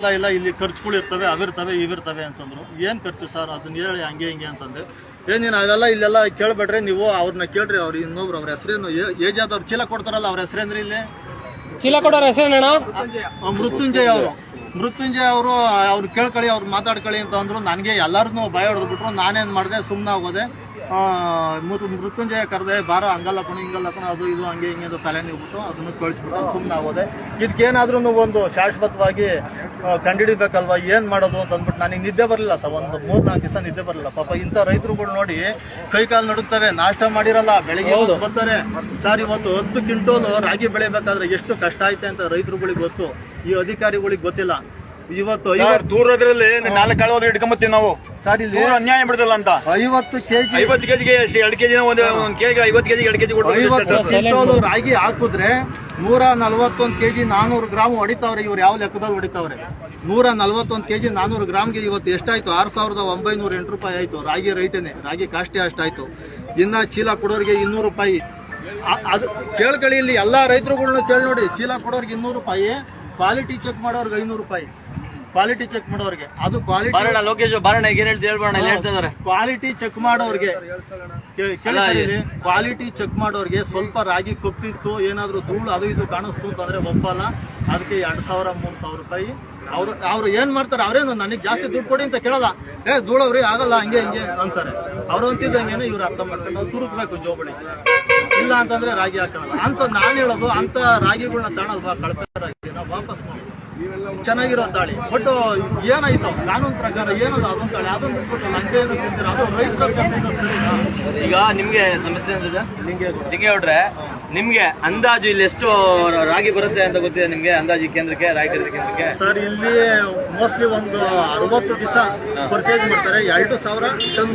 ಇಲ್ಲ ಇಲ್ಲಿ ಖರ್ಚುಗಳು ಇರ್ತವೆ ಅವಿರ್ತವೆ ಇವಿರ್ತವೆ ಅಂತಂದ್ರು. ಏನ್ ಖರ್ಚು ಸರ್ ಅದನ್ನ ಹೇಳಿ ಹಂಗೆ ಹಿಂಗೆ ಅಂತಂದೆ. ಏನೇನು ಅವೆಲ್ಲ ಇಲ್ಲೆಲ್ಲ ಕೇಳ್ಬೇಡ್ರಿ, ನೀವು ಅವ್ರನ್ನ ಕೇಳ್ರಿ. ಅವ್ರು ಇನ್ನೊಬ್ರು ಅವ್ರ ಹೆಸರೇನು ಏಜ್ ಆದವ್ರು ಚೀಲ ಕೊಡ್ತಾರಲ್ಲ ಅವ್ರ ಹೆಸರೇನ್ರಿ ಇಲ್ಲಿ ಚೀಲ ಕೊಡೋರ ಹೆಸರೇನ ಮೃತ್ಯುಂಜಯ್ ಅವರು. ಮೃತ್ಯುಂಜಯ್ ಅವರು ಅವ್ರು ಕೇಳ್ಕೊಳ್ಳಿ, ಅವ್ರು ಮಾತಾಡ್ಕೊಳ್ಳಿ ಅಂತ ಅಂದ್ರು. ನನಗೆ ಎಲ್ಲಾರನ್ನೂ ಭಯ ಹೊಡೆದ್ಬಿಟ್ರು. ನಾನೇನ್ ಮಾಡಿದೆ, ಸುಮ್ಮನೆ ಆಗೋದೆ. ಮೃತ್ಯುಂಜಯ ಕರೆದೆ, ಬಾರ ಹಂಗಲ್ಲ ಕಣ ಹಿಂಗಲ್ಲ ಕಣ ಅದು ಇದು ಹಂಗೆ ಹಿಂಗೆ ಅಂತ ತಲೆ ನೀವ್ಬಿಟ್ಟು ಅದನ್ನು ಕಳಿಸ್ಬಿಟ್ಟು ಸುಮ್ಮನೆ ಆಗೋದೆ. ಇದಕ್ಕೇನಾದ್ರೂ ಒಂದು ಶಾಶ್ವತವಾಗಿ ಕಂಡುಹಿಡಿಬೇಕಲ್ವಾ, ಏನ್ ಮಾಡೋದು ಅಂತ ಅಂದ್ಬಿಟ್ಟು ನನಗೆ ನಿದ್ದೆ ಬರಲಿಲ್ಲ ಸರ್. ಒಂದು 3-4 ದಿವಸ ನಿದ್ದೆ ಬರಲಿಲ್ಲ. ಪಾಪ ಇಂಥ ರೈತರುಗಳು ನೋಡಿ ಕೈ ಕಾಲು ನಡುತ್ತವೆ, ನಾಷ್ಟ ಮಾಡಿರಲ್ಲ, ಬೆಳಿಗ್ಗೆ ಬರ್ತಾರೆ ಸರ್. ಇವತ್ತು 10 ಕ್ವಿಂಟೋಲ್ ರಾಗಿ ಬೆಳಿಬೇಕಾದ್ರೆ ಎಷ್ಟು ಕಷ್ಟ ಐತೆ ಅಂತ ರೈತರುಗಳಿಗೆ ಗೊತ್ತು, ಈ ಅಧಿಕಾರಿಗಳಿಗೆ ಗೊತ್ತಿಲ್ಲ. ಇವತ್ತು ದೂರದ್ರಲ್ಲಿ 4 ಕಾಳು ಇಟ್ಕೊಂಬತ್ತೀವಿ ನಾವು ಸರ್. ಇಲ್ಲಿ ಅನ್ಯಾಯ ಬಿಡದಲ್ಲ ಅಂತ 50 ಕೆಜಿ 50 ಕೆಜಿಗೆ 2 ಕೆಜಿ ಒಂದು ಕೆಜಿಗೆ 50 ಕೆಜಿಗೆ 2 ಕೆಜಿ 50 ಕ್ವಿಂಟೋಲ್ ರಾಗಿ ಹಾಕಿದ್ರೆ 141 ಕೆಜಿ 400 ಗ್ರಾಮ್ ಹೊಡಿತಾವ್ರೆ. ಇವ್ರು ಯಾವ ಲೆಕ್ಕದಲ್ಲಿ ಹೊಡಿತಾವ್ರೆ? 141 ಕೆಜಿ 400 ಗ್ರಾಮ್ಗೆ ಇವತ್ತು ಎಷ್ಟಾಯ್ತು? 6,908 ರೂಪಾಯಿ ಆಯ್ತು. ರಾಗಿ ರೈಟೇನೆ, ರಾಗಿ ಕಾಸ್ಟೇ ಅಷ್ಟಾಯ್ತು. ಇನ್ನ ಚೀಲ ಕೊಡೋರಿಗೆ 200 ರೂಪಾಯಿ. ಅದು ಕೇಳ್ಕೊಳ್ಳಿ, ಇಲ್ಲಿ ಎಲ್ಲಾ ರೈತರುಗಳನ್ನ ಕೇಳಿ ನೋಡಿ. ಚೀಲ ಕೊಡೋರ್ಗೆ 200 ರೂಪಾಯಿ, ಕ್ವಾಲಿಟಿ ಚೆಕ್ ಮಾಡೋರ್ಗೆ 500 ರೂಪಾಯಿ. ಕ್ವಾಲಿಟಿ ಚೆಕ್ ಮಾಡೋರ್ಗೆ ಅದು ಕ್ವಾಲಿಟಿ ಚೆಕ್ ಮಾಡೋರ್ಗೆ ಕ್ವಾಲಿಟಿ ಚೆಕ್ ಮಾಡೋರ್ಗೆ ಸ್ವಲ್ಪ ರಾಗಿ ಕಪ್ಪಿತ್ತು, ಏನಾದ್ರು ಧೂಳು ಅದು ಇದು ಕಾಣಿಸ್ತು ಅಂತಂದ್ರೆ ಒಪ್ಪಲ್ಲ. ಅದಕ್ಕೆ 2,000-3,000 ರೂಪಾಯಿ. ಅವ್ರು ಏನ್ ಮಾಡ್ತಾರೆ? ಅವ್ರೇನು ನನಗೆ ಜಾಸ್ತಿ ದುಡ್ಡು ಕೊಡಿ ಅಂತ ಕೇಳಲ್ಲ. ಧೂಳವ್ರಿ ಆಗಲ್ಲ ಹಂಗೆ ಹಿಂಗೆ ಅಂತಾರೆ. ಅವ್ರು ಅಂತಿದ್ದಂಗೇನೆ ಇವ್ರು ಅರ್ಥ ಮಾಡ್ಕೊಂಡು ತುರುಕ್ಬೇಕು ಜೋಬಳಿ. ಇಲ್ಲ ಅಂತಂದ್ರೆ ರಾಗಿ ಹಾಕೋಣ ಅಂತ ನಾನು ಹೇಳೋದು. ಅಂತ ರಾಗಿಗಳನ್ನ ತಾಣಲ್ವಾ, ಕಳಪೆ ರಾಗಿನ ವಾಪಸ್ ಮಾಡಿ ಚೆನ್ನಾಗಿರೋ ತಾಳಿ. ಬಟ್ ಏನಾಯ್ತು ಕಾನೂನು ಪ್ರಕಾರ ಏನದು ಅದೊಂದು ತಾಳಿ, ಅದನ್ನ ಬಿಟ್ಬಿಟ್ಟು ಲಂಚ ಏನು ತಿಂತೀರ? ಅದು ರೈತರ ಈಗ ನಿಮ್ಗೆ ಸಮಸ್ಯೆ ಲಿಂಗೇಗೌಡ್ರೆ, ನಿಮ್ಗೆ ಅಂದಾಜು ಇಲ್ಲಿ ಎಷ್ಟು ರಾಗಿ ಬರುತ್ತೆ ಅಂತ ಗೊತ್ತಿದೆ ನಿಮ್ಗೆ? ಅಂದಾಜು ಕೇಂದ್ರಕ್ಕೆ, ರಾಗಿ ಖರೀದಿ ಕೇಂದ್ರಕ್ಕೆ ಸರ್ ಇಲ್ಲಿ ಮೋಸ್ಟ್ಲಿ ಒಂದು 60 ದಿವಸ ಪರ್ಚೇಸ್ ಮಾಡ್ತಾರೆ. 2,000 ಟನ್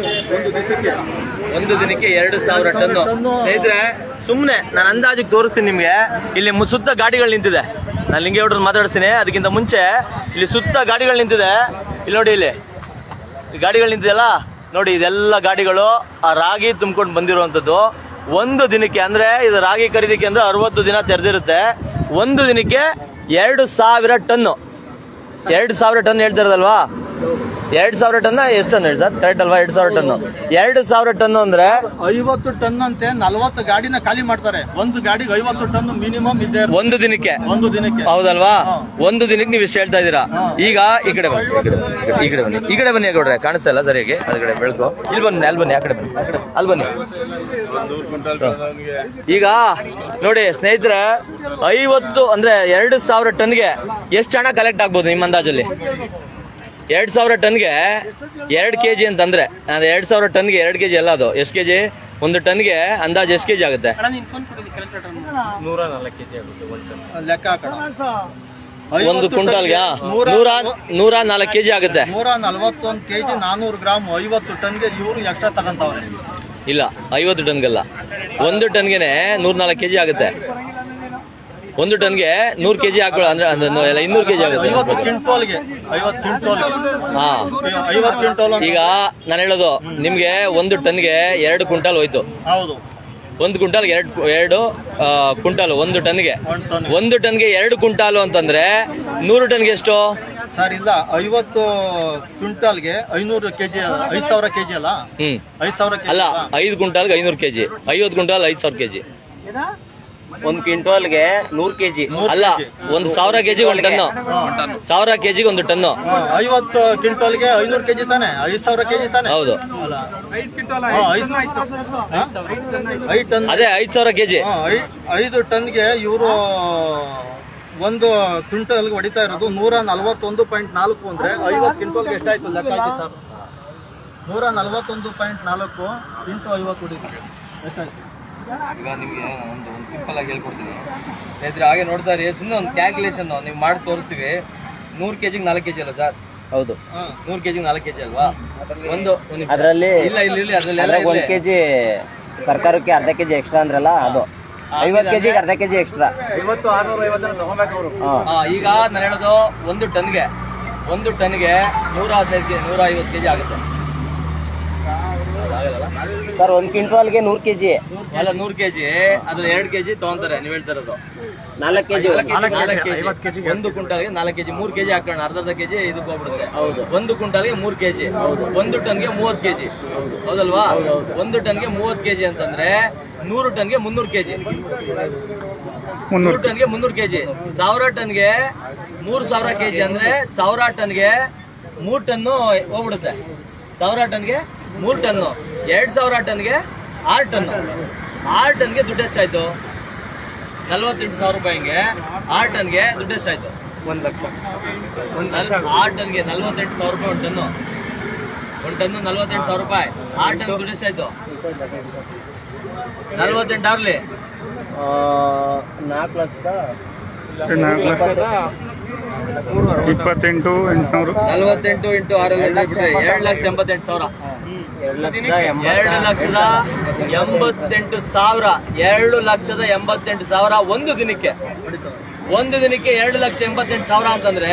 ಒಂದು ದಿನಕ್ಕೆ 2,000 ಟನ್ನು. ಸ್ನೇಹಿತರೆ, ಸುಮ್ನೆ ನಾನು ಅಂದಾಜಿಗೆ ತೋರಿಸ್ತೀನಿ ನಿಮ್ಗೆ. ಇಲ್ಲಿ ಸುತ್ತ ಗಾಡಿಗಳು ನಿಂತಿದೆ. ನಾನು ಲಿಂಗೇಗೌಡ್ರನ್ನ ಮಾತಾಡ್ತೀನಿ. ಅದಕ್ಕಿಂತ ಮುಂಚೆ ಇಲ್ಲಿ ಸುತ್ತ ಗಾಡಿಗಳು ನಿಂತಿದೆ. ಇಲ್ಲಿ ನೋಡಿ, ಇಲ್ಲಿ ಗಾಡಿಗಳು ನಿಂತಿದೆಯಲ್ಲ ನೋಡಿ, ಇದೆಲ್ಲ ಗಾಡಿಗಳು ಆ ರಾಗಿ ತುಂಬಿಕೊಂಡು ಬಂದಿರುವಂತದ್ದು. ಒಂದು ದಿನಕ್ಕೆ ಅಂದ್ರೆ ಇದು ರಾಗಿ ಖರೀದಿ ಕೇಂದ್ರ 60 ದಿನ ತೆರೆದಿರುತ್ತೆ. ಒಂದು ದಿನಕ್ಕೆ 2,000 ಟನ್ನು. 2,000 ಟನ್ ಹೇಳ್ತಿರೋದಲ್ವಾ? 2,000 ಟನ್ ಎಷ್ಟು ಟನ್ ಹೇಳಿ ಸರ್? ಕರೆಕ್ಟ್ ಅಲ್ವಾ? 2,000 ಟನ್. 2,000 ಟನ್ ಅಂದ್ರೆ 50 ಟನ್ ಅಂತೆ. 40 ಗಾಡಿನ ಖಾಲಿ ಮಾಡ್ತಾರೆ. ಒಂದು ಗಾಡಿಗೆ 50 ಟನ್ ಮಿನಿಮಮ್ ಇದೆ ಒಂದು ದಿನಕ್ಕೆ. ಹೌದಲ್ವಾ? ಒಂದು ದಿನಕ್ಕೆ ನೀವು ಎಷ್ಟು ಹೇಳ್ತಾ ಇದ್ದೀರಾ? ಈಗ ಈ ಕಡೆ ಬನ್ನಿ, ಈ ಕಡೆ ಬನ್ನಿ ಗೌಡ್ರೆ. ಕಾಣಿಸ್ತಾ ಇಲ್ಲ ಸರಿಯಾಗಿ, ಅದ ಕಡೆ ಬೆಳಕು. ಇಲ್ಲಿ ಬನ್ನಿ, ಅಲ್ಲಿ ಬನ್ನಿ, ಆ ಕಡೆ ಬನ್ನಿ, ಅಲ್ಲಿ ಬನ್ನಿ. ಈಗ ನೋಡಿ ಸ್ನೇಹಿತರೆ, 50 ಅಂದ್ರೆ 2,000 ಟನ್ಗೆ ಎಷ್ಟು ಹಣ ಕಲೆಕ್ಟ್ ಆಗ್ಬೋದು ನಿಮ್ಮ ಅಂದಾಜಲ್ಲಿ? 2,000 ಟನ್ಗೆ 2 ಕೆಜಿ ಅಂತಂದ್ರೆ 2,000 ಟನ್ಗೆ 2 ಕೆಜಿ ಅಲ್ಲ, ಅದು ಎಷ್ಟು ಕೆಜಿ? ಒಂದು ಟನ್ಗೆ ಅಂದಾಜು ಎಷ್ಟು ಕೆಜಿ ಆಗುತ್ತೆ? 104 ಕೆಜಿ ಆಗುತ್ತೆ ಲೆಕ್ಕ ಹಾಕೋಣ. ಒಂದು ಕ್ವಿಂಟಾಲ್ಗೆ 104 ಕೆಜಿ ಆಗುತ್ತೆ. 141 ಕೆಜಿ 400 ಗ್ರಾಮ್ 50 ಟನ್ಗೆ ಇವರು ಎಕ್ಸ್ಟ್ರಾ ತಗೊಂತವ್ರೆ. ಇಲ್ಲ, 50 ಟನ್ಗಲ್ಲ, ಒಂದು ಟನ್ಗೆನೆ 104 ಕೆಜಿ ಆಗುತ್ತೆ. ಒಂದು ಟನ್ಗೆ 100 ಕೆಜಿ ಹಾಕೊಳ್ಳೋ ಅಂದ್ರೆ 200 ಕೆಜಿ ಆಗುತ್ತೆ. 50 ಕ್ವಿಂಟೋಲ್ಗೆ 50 ಕ್ವಿಂಟೋಲ್. ಹಾ, 50 ಕ್ವಿಂಟೋಲ್. ಈಗ ನಾನು ಹೇಳೋದು ನಿಮ್ಗೆ, ಒಂದು ಟನ್ಗೆ 2 ಕ್ವಿಂಟಾಲ್ ಹೋಯ್ತು. ಹೌದು, ಒಂದು ಕ್ವಿಂಟಾಲ್ 2 ಕ್ವಿಂಟಾಲ್. ಒಂದು ಟನ್ಗೆ 2 ಕ್ವಿಂಟಾಲು ಅಂತಂದ್ರೆ 100 ಟನ್ಗೆ ಎಷ್ಟು ಸರ್? ಇಲ್ಲ, 50 ಕ್ವಿಂಟಾಲ್ಗೆ 500 ಕೆಜಿ, 5,000 ಕೆಜಿ ಅಲ್ಲ? 5,000 ಕೆಜಿ ಅಲ್ಲ, 5 ಕ್ವಿಂಟಾಲ್ಗೆ 500 ಕೆಜಿ. 50 quintal 5,000 KG. ಒಂದು ಕ್ವಿಂಟಾಲ್ಗೆ 100 ಕೆಜಿ ಅಲ್ಲ, 1,000 ಕೆಜಿ ಒಂದು ಟನ್ನು. 1,000 ಕೆಜಿಗೆ ಒಂದು ಟನ್ನು. 50 ಕ್ವಿಂಟಾಲ್ಗೆ 500 ಕೆಜಿ ತಾನೆ? 5,000 ಕೆಜಿ ತಾನೆ? ಹೌದು, ಅಲ್ಲ, 5 ಟನ್. ಅದೇ 5,000 ಕೆಜಿ. 5 ಟನ್ಗೆ ಇವರು ಒಂದು ಕ್ವಿಂಟಲ್ಗೆ ಹೊಡಿತಾ ಇರೋದು 141.4 ಅಂದ್ರೆ 50 ಕ್ವಿಂಟಲ್ಗೆ ಎಷ್ಟಾಯ್ತು ಲೆಕ್ಕ ಹಾಕಿ ಸರ್? 141.4 ಇಂಟು 50 ಹೊಡಿತೀವಿ ಎಷ್ಟಾಯ್ತು? ಈಗ ನಿಮ್ಗೆ ಒಂದು ಸಿಂಪಲ್ ಆಗಿ ಹೇಳ್ಕೊಡ್ತೀನಿ ಸ್ನೇಹಿತರೆ. ಹಾಗೆ ನೋಡ್ತಾ ಇರಿ, ಸುಮ್ಮನೆ ಒಂದು ಕ್ಯಾಲ್ಕುಲೇಷನ್ ನೀವು ಮಾಡಿ ತೋರಿಸ್ತೀವಿ. 100 ಕೆಜಿಗೆ 4 ಕೆಜಿ ಅಲ್ಲ ಸರ್? ಹೌದು, 100 ಕೆಜಿಗೆ 4 ಕೆಜಿ ಅಲ್ವಾ? ಅದರಲ್ಲಿ ಇಲ್ಲ, ಇಲ್ಲಿ ಅದ್ರಲ್ಲಿ 1 ಕೆಜಿ ಸರ್ಕಾರಕ್ಕೆ ಅರ್ಧ ಕೆಜಿ ಎಕ್ಸ್ಟ್ರಾ ಅಂದ್ರಲ್ಲ, ಅದು 50 ಕೆಜಿಗೆ ಅರ್ಧ ಕೆಜಿ ಎಕ್ಸ್ಟ್ರಾ. 650 ತಗೋಬೇಕು ಅವರು. ಈಗ ನಾನು ಹೇಳೋದು, ಒಂದು ಟನ್ಗೆ 115 ಕೆಜಿ 150 ಕೆಜಿ ಆಗುತ್ತೆ. ಆಗಲ್ಲ. ಸರ್ 1 ಕ್ವಿಂಟಾಲ್ಗೆ 100 ಕೆಜಿ ಅಲ್ಲ 100 ಕೆಜಿ ಅದ್ರ 2 ಕೆಜಿ ತಗೊಂತಾರೆ ನೀವು ಹೇಳ್ತಾ ಇರೋದು. 4 ಕೆಜಿ 4 ಕೆಜಿ 1 ಕ್ವಿಂಟಾಲ್ಗೆ 4 ಕೆಜಿ 3 ಕೆಜಿ ಹಾಕೋಣ, ಅರ್ಧ ಕೆಜಿ ಇದಕ್ಕೆ ಹೋಗ್ಬಿಡುತ್ತೆ. ಹೌದು. 1 ಕ್ವಿಂಟಾಲ್ಗೆ 3 ಕೆಜಿ, 1 ಟನ್ಗೆ 30 ಕೆಜಿ, ಹೌದಲ್ವಾ? 1 ಟನ್ಗೆ 30 ಕೆಜಿ ಅಂತಂದ್ರೆ 100 ಟನ್ಗೆ 300 ಕೆಜಿ, 100 ಟನ್ಗೆ 300 ಕೆಜಿ, 1000 ಟನ್ಗೆ 3000 ಕೆಜಿ ಅಂದ್ರೆ 1000 ಟನ್ಗೆ 3 ಟನ್ನು ಹೋಗ್ಬಿಡುತ್ತೆ. 1000 ಟನ್ಗೆ 3 ಟನ್ನು, 2000 ಟನ್ಗೆ 6 ಟನ್ನು. 6 ಟನ್ಗೆ ದುಡ್ಡು ಎಷ್ಟಾಯ್ತು? 48,000 ರೂಪಾಯಿಗೆ 6 ಟನ್ಗೆ ದುಡ್ಡು ಎಷ್ಟಾಯ್ತು? 1 ಲಕ್ಷ. 6 ಟನ್ಗೆ 48,000 ರೂಪಾಯಿ 1 ಟನ್ನು. 1 ಟನ್ನು 48,000 ರೂಪಾಯಿ. 6 ಟನ್ ದುಡ್ಡು ಎಷ್ಟಾಯ್ತು? 48 ಆಗ್ಲಿ 4 ಲಕ್ಷದ 28,800 48 ಇಂಟು 6 ಬಿಟ್ರೆ 2,88,000. 2,88,000 ಒಂದು ದಿನಕ್ಕೆ 2,88,000 ಅಂತಂದ್ರೆ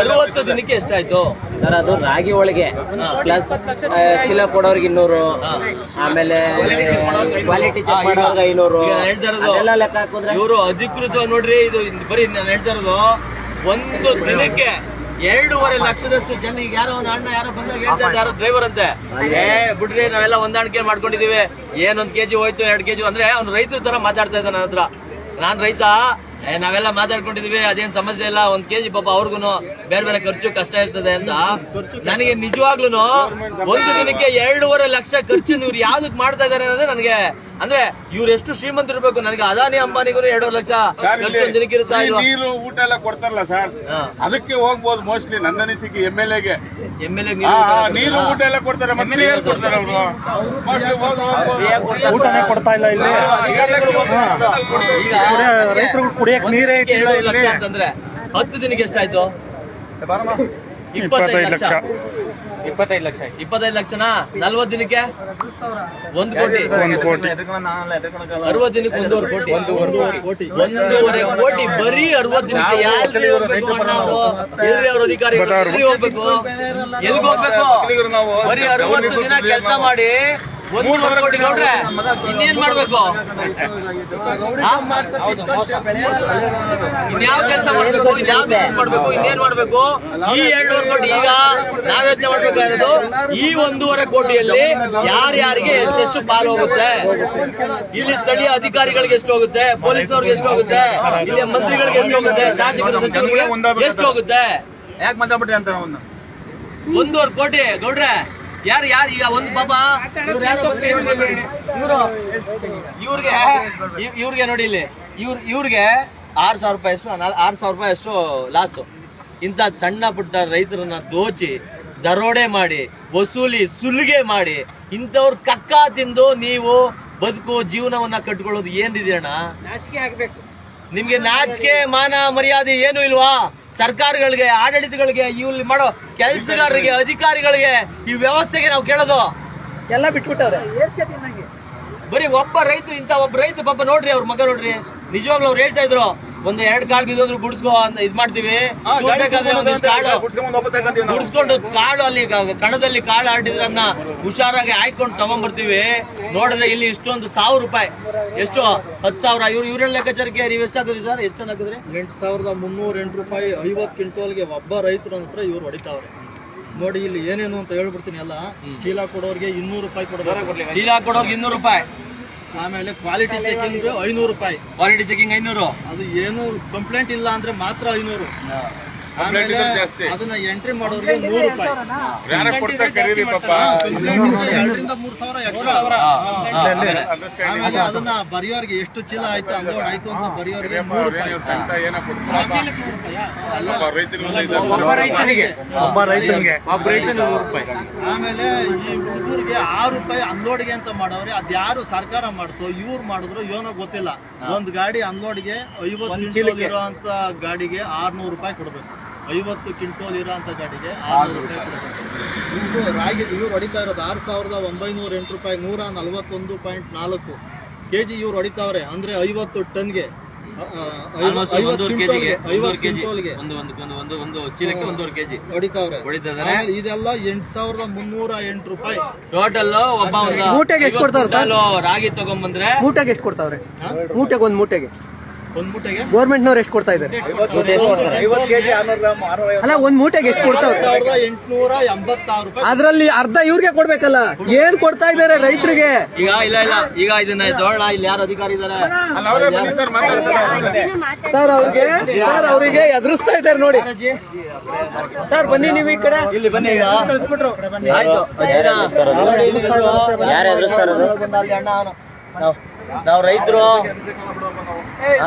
60 ದಿನಕ್ಕೆ ಎಷ್ಟಾಯ್ತು? ಸರ್ ಅದು ರಾಗಿ ಒಳಗೆ ಪ್ಲಸ್ ಚೀಲ ಕೊಡೋರ್ಗೆ 200, ಆಮೇಲೆ ಕ್ವಾಲಿಟಿ ಚೆಕ್ ಮಾಡೋರ್ಗೆ 500 ಈಗ ನಾನ್ ಹೇಳ್ತಾ ಇರೋದು, ಅದೆಲ್ಲ ಲೆಕ್ಕ ಹಾಕಿದ್ರೆ ಇವರು ಅಧಿಕೃತ ನೋಡ್ರಿ, ಇದು ಬರೀ ನಾನು ಹೇಳ್ತಾ ಇರೋದು ಒಂದು ದಿನಕ್ಕೆ 2.5 ಲಕ್ಷದಷ್ಟು ಜನ. ಈಗ ಯಾರೋ ಅಣ್ಣ ಯಾರೋ ಬಂದಾಗ ಹೇಳ್ತಾರೆ, ಯಾರೋ ಡ್ರೈವರ್ ಅಂತೆ, ಬಿಡ್ರಿ ನಾವೆಲ್ಲ ಹೊಂದಾಣಿಕೆ ಮಾಡ್ಕೊಂಡಿದೀವಿ, ಏನೊಂದ್ ಕೆಜಿ ಹೋಯ್ತು 2 ಕೆಜಿ ಅಂದ್ರೆ ಅವ್ನು ರೈತರ ತರ ಮಾತಾಡ್ತಾ ಇದ್ದ ನನ್ನ ಹತ್ರ. ನಾನ್ ರೈತ, ನಾವೆಲ್ಲ ಮಾತಾಡ್ಕೊಂಡಿದೀವಿ, ಅದೇನ್ ಸಮಸ್ಯೆ ಇಲ್ಲ, 1 ಕೆಜಿ ಪಾಪ ಅವ್ರಿಗೂ ಬೇರೆ ಬೇರೆ ಖರ್ಚು ಕಷ್ಟ ಇರ್ತದೆ ಅಂತ. ನನಗೆ ನಿಜವಾಗ್ಲೂ ಒಂದು ದಿನಕ್ಕೆ 2.5 ಲಕ್ಷ ಖರ್ಚು ಇವ್ರು ಯಾವ್ದಕ್ ಮಾಡ್ತಾ ಇದಾರೆ ಅನ್ನೋದೇ ನನಗೆ, ಅಂದ್ರೆ ಇವ್ರು ಎಷ್ಟು ಶ್ರೀಮಂತ ಇರ್ಬೇಕು. ನನಗೆ ಅದಾನಿ ಅಂಬಾನಿಗೂ 2.5 ಲಕ್ಷ ಖರ್ಚು ಒಂದ್ ದಿನಕ್ಕೆ ಇರುತ್ತಾ ಇಲ್ವಾ? ನೀರು ಊಟ ಎಲ್ಲ ಕೊಡ್ತಾರಲ್ಲ ಸರ್, ಅದಕ್ಕೆ ಹೋಗ್ಬೋದು ಮೋಸ್ಟ್ಲಿ ನನ್ನ ಅನಿಸಿಕೆ. MLA ನೀರು ಊಟ ಎಲ್ಲ ಕೊಡ್ತಾರೆ, ಮತ್ತೆ ಏನ್ ಕೊಡ್ತಾರೆ ಅವರು? ಊಟನೇ ಕೊಡ್ತಾ ಇಲ್ಲ ಇಲ್ಲಿ. ರೈತರು ಕುಡಿಯಕ್ ನೀರೇ ಇಟ್ಟಿಲ್ಲ ಇಲ್ಲಿ. ಅಂತಂದ್ರೆ 10 ದಿನಕ್ಕೆ ಎಷ್ಟಾಯ್ತು? 25 ಲಕ್ಷ. 25 ಲಕ್ಷನಾ? 40 ದಿನಕ್ಕೆ 1 ಕೋಟಿ, 1 ಕೋಟಿ. 60 ದಿನಕ್ಕೆ 1.5 ಕೋಟಿ, 1.5 ಕೋಟಿ ಬರೀ 60 ದಿನಕ್ಕೆ. ಎಲ್ರಿ ಹೋಗ್ಬೇಕು ಅಣ್ಣ ಅವರು? ಎಲ್ರಿ ಅವ್ರ ಅಧಿಕಾರಿಗಳು ಎಲ್ರಿ ಹೋಗ್ಬೇಕು? ಎಲ್ಗ್ ಹೋಗ್ಬೇಕು? ಬರೀ 60 ದಿನ ಕೆಲಸ ಮಾಡಿ 1 ಕೋಟಿ ಗೌಡ್ರೆ ಇನ್ನೇನ್ ಮಾಡ್ಬೇಕು? ಇನ್ಯಾವ ಕೆಲಸ ಮಾಡ್ಬೇಕು? ಇನ್ಯಾವ ಬಿಸ್ನೆಸ್ ಮಾಡ್ಬೇಕು? ಇನ್ನೇನ್ ಮಾಡ್ಬೇಕು? ಈ 2.5 ಕೋಟಿ ಈಗ ನಾವ್ ಯೋಚನೆ ಮಾಡ್ಬೇಕಾಗಿರೋದು, ಈ 1.5 ಕೋಟಿಯಲ್ಲಿ ಯಾರ್ಯಾರಿಗೆ ಎಷ್ಟೆಷ್ಟು ಪಾಲು ಹೋಗುತ್ತೆ? ಇಲ್ಲಿ ಸ್ಥಳೀಯ ಅಧಿಕಾರಿಗಳಿಗೆ ಎಷ್ಟು ಹೋಗುತ್ತೆ? ಪೊಲೀಸ್ನವ್ರಿಗೆ ಎಷ್ಟು ಹೋಗುತ್ತೆ? ಇಲ್ಲಿ ಮಂತ್ರಿಗಳಿಗೆ ಎಷ್ಟು ಹೋಗುತ್ತೆ? ಶಾಸಕರು ಸಚಿವರಿಗೆ ಎಷ್ಟು ಹೋಗುತ್ತೆ? ಯಾಕೆ ಮಾತಾಡ್ಬಿಟ್ರಿ ಅಂತ 1.5 ಕೋಟಿ ಗೌಡ್ರೆ ಯಾರು ಈಗ ಒಂದು ಪಾಪ ಇವ್ರಿಗೆ ನೋಡಿ ಇಲ್ಲಿ ಇವ್ರಿಗೆ 6,000 ರೂಪಾಯಿ ಅಷ್ಟು 6,000 ರೂಪಾಯಿ ಅಷ್ಟು ಲಾಸು. ಇಂಥ ಸಣ್ಣ ಪುಟ್ಟ ರೈತರನ್ನ ದೋಚಿ ದರೋಡೆ ಮಾಡಿ ವಸೂಲಿ ಸುಲಿಗೆ ಮಾಡಿ ಇಂಥವ್ರ ಕಕ್ಕ ತಿಂದು ನೀವು ಬದುಕು ಜೀವನವನ್ನ ಕಟ್ಕೊಳ್ಳೋದು ಏನಿದೆ ಅಣ್ಣ? ನಾಚಿಕೆ ಆಗ್ಬೇಕು ನಿಮ್ಗೆ. ನಾಚಿಕೆ ಮಾನ ಮರ್ಯಾದೆ ಏನು ಇಲ್ವಾ? ಸರ್ಕಾರಗಳಿಗೆ, ಆಡಳಿತಗಳಿಗೆ, ಇಲ್ಲಿ ಮಾಡೋ ಕೆಲಸಗಾರರಿಗೆ, ಅಧಿಕಾರಿಗಳಿಗೆ, ಈ ವ್ಯವಸ್ಥೆಗೆ ನಾವು ಕೇಳೋದು ಎಲ್ಲ ಬಿಟ್ಬಿಟ್ಟವ್ರೆ. ಬರೀ ಒಬ್ಬ ರೈತ ಪಾಪ ನೋಡ್ರಿ, ಅವ್ರ ಮಗ ನೋಡ್ರಿ, ನಿಜವಾಗ್ಲೂ ಅವ್ರು ಹೇಳ್ತಾ ಇದ್ರು, ಒಂದು 2 ಕಾಳು ಬಿದ್ದೋದ್ರು ಗುಡ್ಸ್ಕೋ ಅಂತ ಇದ್ ಮಾಡ್ತೀವಿ, ಗುಡ್ಸ್ಕೊಂಡು ಕಾಳು ಅಲ್ಲಿ ಕಣದಲ್ಲಿ ಕಾಳು ಆಡಿದ್ರೆ ಅದನ್ನ ಹುಷಾರಾಗಿ ಹಾಕೊಂಡು ತಗೊಂಡ್ಬರ್ತೀವಿ. ನೋಡಿದ್ರೆ ಇಲ್ಲಿ ಇಷ್ಟೊಂದು 1,000 ರೂಪಾಯಿ, ಎಷ್ಟು 10,000. ಇವ್ರ ಲೆಕ್ಕಾಚಾರಕ್ಕೆ ನೀವು ಎಷ್ಟಾದ್ರಿ ಸರ್? ಎಷ್ಟು ಹಾಕಿದ್ರಿ? 8,308 ರೂಪಾಯಿ 50 ಕ್ವಿಂಟೋಲ್ಗೆ ಒಬ್ಬ ರೈತರ ಹತ್ರ ಇವ್ರು ಹೊಡಿತಾವ್ರೆ. ನೋಡಿ ಇಲ್ಲಿ ಏನೇನು ಅಂತ ಹೇಳ್ಬಿಡ್ತೀನಿ. ಎಲ್ಲ ಚೀಲ ಕೊಡೋರ್ಗೆ 200 ರೂಪಾಯಿ ಕೊಡಬೇಕು, ಚೀಲ ಕೊಡೋರ್ಗೆ 200 ರೂಪಾಯಿ. ಆಮೇಲೆ ಕ್ವಾಲಿಟಿ ಚೆಕಿಂಗ್ 500 ರೂಪಾಯಿ. Quality checking 500. ಅದು ಏನು ಕಂಪ್ಲೇಂಟ್ ಇಲ್ಲ ಅಂದ್ರೆ ಮಾತ್ರ 500. ಆಮೇಲೆ ಅದನ್ನ ಎಂಟ್ರಿ ಮಾಡೋರಿಗೆ 100 ರೂಪಾಯಿ. 2,000 3,000 ಎಕ್ಸ್ಟ್ರಾ. ಆಮೇಲೆ ಅದನ್ನ ಬರೆಯೋರ್ಗೆ ಎಷ್ಟು ಚೀಲ ಆಯ್ತು ಅನ್ಲೋಡ್ ಆಯ್ತು ಅಂತ ಬರೆಯೋರ್ಗೆ 100 ರೂಪಾಯಿ. ಆಮೇಲೆ ಈ ಹುಡುಗರಿಗೆ 6 ರೂಪಾಯಿ ಅನ್ಲೋಡ್ಗೆ ಅಂತ ಮಾಡವ್ರೆ. ಅದ್ಯಾರು ಸರ್ಕಾರ ಮಾಡ್ತೋ ಇವ್ರು ಮಾಡಿದ್ರು ಏನೋ ಗೊತ್ತಿಲ್ಲ. ಒಂದ್ ಗಾಡಿ ಅನ್ಲೋಡ್ಗೆ 50 ಕ್ವಿಂಟೋಲ್ ಇರೋ ಅಂತ ಗಾಡಿಗೆ 600 ರೂಪಾಯಿ ಕೊಡ್ಬೇಕು. 50 ಕ್ವಿಂಟೋಲ್ ಇರೋ ಅಂತ ಗಾಡಿಗೆ 600 ರೂಪಾಯಿ ಕೊಡ್ಬೇಕು. ರಾಗಿ ಇವ್ರು ಹೊಡಿತಾ ಇರೋದು 6,908 ರೂಪಾಯಿ, 141.4 ಕೆಜಿ ಇವ್ರು ಹೊಡಿತಾವ್ರೆ. ಅಂದ್ರೆ 50 ಟನ್ಗೆ Almost 1.5 ಕೆಜಿಗೆ 50 ಕ್ವಿಂಟೋಲ್ಗೆ ಒಂದು ಚೀಲಕ್ಕೆ 1.5 ಕೆಜಿ ಹೊಡಿತಾವ್ರೆ. ಹೊಡಿತಿದ್ದಾರೆ. ಆಮೇಲೆ ಇದೆಲ್ಲ 8,308 ರೂಪಾಯಿ ಟೋಟಲ್ ಒಬ್ಬ ಒಂದು ಮೂಟೆಗೆ ಎಷ್ಟು ಕೊಡ್ತಾವ್ರೆ ಸರ್? ರಾಗಿ ತಗೊಂಡ್ಬಂದ್ರೆ ಮೂಟೆಗೆ ಎಷ್ಟು ಕೊಡ್ತಾವ್ರೆ? ಮೂಟೆಗೆ ಒಂದು ಮೂಟೆಗೆ ಒಂದ್ ಮೂಟೆಗೆ ಗೌರ್ಮೆಂಟ್ನವ್ರು ಎಷ್ಟು ಕೊಡ್ತಾ ಇದ್ದಾರೆ? 50 ಕೆಜಿ ಅಲ್ಲ ಒಂದ್ ಮೂಟೆಗೆ ಎಷ್ಟು ಕೊಡ್ತಾವ್ರೆ? 886 ರೂಪಾಯಿ. ಅದ್ರಲ್ಲಿ ಅರ್ಧ ಇವ್ರಿಗೆ ಕೊಡ್ಬೇಕಲ್ಲ, ಏನ್ ಕೊಡ್ತಾ ಇದಾರೆ ರೈತರಿಗೆ? ಈಗ ಇಲ್ಲ ಈಗ ಇದನ್ನ ತೋಳ ಇಲ್ಲಿ ಯಾರು ಅಧಿಕಾರಿ ಇದಾರೆ? ಅಲ್ಲ ಅವರೇ ಬನ್ನಿ ಸರ್ ಮಾತಾಡ್ತಾರೆ. ಸರ್ ಅವರಿಗೆ ಎದುರಿಸ್ತಾ ಇದ್ದಾರೆ ನೋಡಿ. ಸರ್ ಬನ್ನಿ ನೀವು ಈ ಕಡೆ. ಇಲ್ಲಿ ಬನ್ನಿ ಈಗ ಆಯ್ತು. ಯಾರು ಎದುರಿಸ್ತಾ ಇರೋದು? ನಾವು ರೈತರು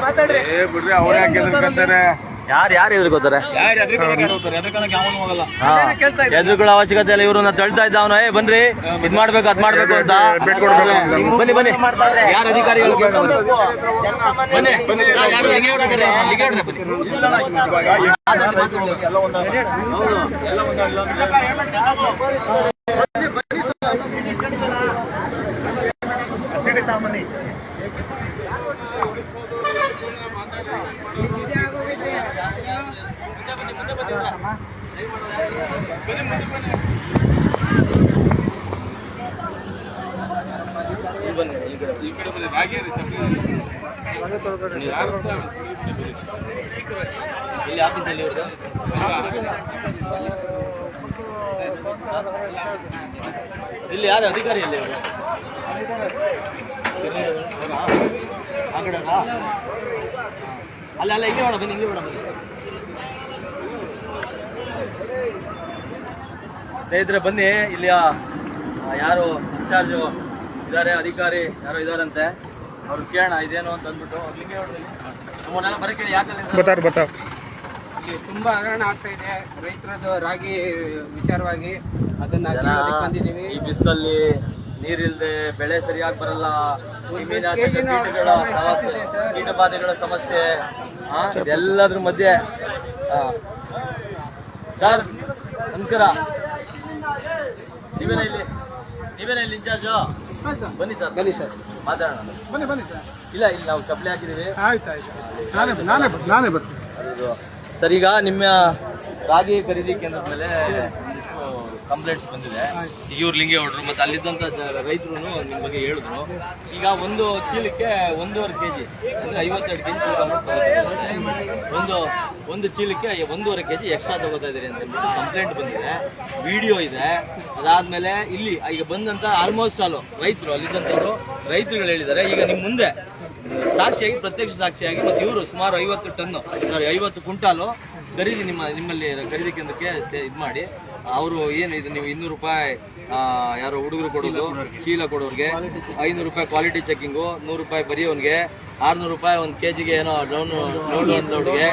ಮಾತಾಡ್ರಿ. ಬಿಡ್ರಿ ಅವ್ರು ಯಾಕೆ ಎದುರ್ಕೊಂತಾರೆ? ಯಾರು ಎದುರ್ಕೋತಾರೆ? ಎದುರುಗಳ ಅವಶ್ಯಕತೆ ಇಲ್ಲ. ಇವ್ರನ್ನ ತಳ್ತಾ ಇದ್ದ ಅವನು ಬನ್ರಿ ಇದ್ ಮಾಡ್ಬೇಕು ಅದ್ ಮಾಡ್ಬೇಕು ಅಂತ. ಬನ್ನಿ ಬನ್ನಿ ಯಾರು ಅಧಿಕಾರಿಗಳು ಬನ್ನಿ ಯಾರು ಇಲ್ಲಿ ಆಫೀಸಲ್ಲಿ ಇವ್ರದ್ದು ಇಲ್ಲಿ ಯಾರು ಅಧಿಕಾರಿ ಅಲ್ಲಿ ಇವರು ಆ ಕಡೆ ಅಲ್ಲ ಹಿಂಗೆ ಬೇಡ ಬನ್ನಿ ಹಿಂಗೆ ಬೇಡ ಬನ್ನಿ ಸ್ನೇಹಿತರೆ ಬನ್ನಿ ಇಲ್ಲಿ ಯಾರು ಇನ್ಚಾರ್ಜ್ ಇದಾರೆ ಅಧಿಕಾರಿ ಯಾರೋ ಇದಾರಂತೆ ಅವ್ರು ಕೇಳೋಣ ಇದೇನು ಅಂತ ಅಂದ್ಬಿಟ್ಟು ಅಲ್ಲಿಗೆ ನಮ್ಮನ್ನೆಲ್ಲ ಬರೀ ಕೇಳಿ ಯಾಕಲ್ಲಿ ಇಲ್ಲಿ ತುಂಬಾ ಹಗರಣ ಆಗ್ತಾ ಇದೆ ರೈತರದ್ದು ರಾಗಿ ವಿಚಾರವಾಗಿ. ಅದನ್ನ ಜನ ಬಂದಿದ್ದೀವಿ. ಈ ಬಿಸಿಲಲ್ಲಿ ನೀರಿಲ್ದೆ ಬೆಳೆ ಸರಿಯಾಗಿ ಬರಲ್ಲ, ಕ್ರಿಮಿನಾಶಕ ಕೀಟಗಳ ಸಮಸ್ಯೆ, ಕೀಟಬಾಧೆಗಳ ಸಮಸ್ಯೆ ಎಲ್ಲದ್ರ ಮಧ್ಯೆ ಸರ್ ನಮಸ್ಕಾರ. ನೀವೇನ ಇಲ್ಲಿ ಇನ್ಚಾರ್ಜು? ಬನ್ನಿ ಸರ್ ಮಾತಾಡೋಣ. ಬನ್ನಿ ಸರ್. ಇಲ್ಲ ನಾವು ಕಪ್ಲೆ ಹಾಕಿದೀವಿ. ಆಯ್ತು ನಾನೇ ಬರ್ತೀನಿ. ಸರ್ ಈಗ ನಿಮ್ಮ ರಾಗಿ ಖರೀದಿ ಕೇಂದ್ರದ ಮೇಲೆ ಒಂದಿಷ್ಟು ಕಂಪ್ಲೇಂಟ್ಸ್ ಬಂದಿದೆ. ಈಗ ಇವ್ರು ಲಿಂಗೇಗೌಡರು ಮತ್ತೆ ಅಲ್ಲಿದ್ದಂತ ರೈತರು ನಿಮ್ಮ ಬಗ್ಗೆ ಹೇಳಿದ್ರು. ಈಗ ಒಂದು ಚೀಲಕ್ಕೆ 1.5 ಕೆಜಿ ಅಂದ್ರೆ 52 ಕೆಜಿ ತೂಕ ಮಾಡಿ ಒಂದು ಚೀಲಕ್ಕೆ 1.5 ಕೆಜಿ ಎಕ್ಸ್ಟ್ರಾ ತಗೋತಾ ಇದ್ದೀರಿ ಅಂತ ಹೇಳ್ಬಿಟ್ಟು ಕಂಪ್ಲೇಂಟ್ ಬಂದಿದೆ. ವಿಡಿಯೋ ಇದೆ. ಅದಾದ್ಮೇಲೆ ಇಲ್ಲಿ ಈಗ ಬಂದಂತ ಆಲ್ಮೋಸ್ಟ್ ಆಲ್ ರೈತರು ಅಲ್ಲಿದ್ದಂಥವ್ರು ರೈತರುಗಳು ಹೇಳಿದ್ದಾರೆ. ಈಗ ನಿಮ್ಮ ಮುಂದೆ ಸಾಕ್ಷಿಯಾಗಿ ಪ್ರತ್ಯಕ್ಷ ಸಾಕ್ಷಿಯಾಗಿ ಮತ್ತೆ ಇವರು ಸುಮಾರು 50 ಕ್ವಿಂಟಾಲು ಖರೀದಿ ನಿಮ್ಮಲ್ಲಿ ಖರೀದಿ ಕೇಂದ್ರಕ್ಕೆ ಇದು ಮಾಡಿ ಅವರು ಏನು ಇದು ನೀವು 200 ರೂಪಾಯಿ ಯಾರೋ ಹುಡುಗರು ಕೊಡೋದು, ಚೀಲ ಕೊಡೋರಿಗೆ 500 ರೂಪಾಯಿ ಕ್ವಾಲಿಟಿ ಚೆಕಿಂಗು, 100 ರೂಪಾಯಿ ಬರೆಯೋನ್ಗೆ, 600 ರೂಪಾಯಿ ಒಂದು ಕೆಜಿಗೆ ಏನೋ ಲೋಡ್ಗೆ.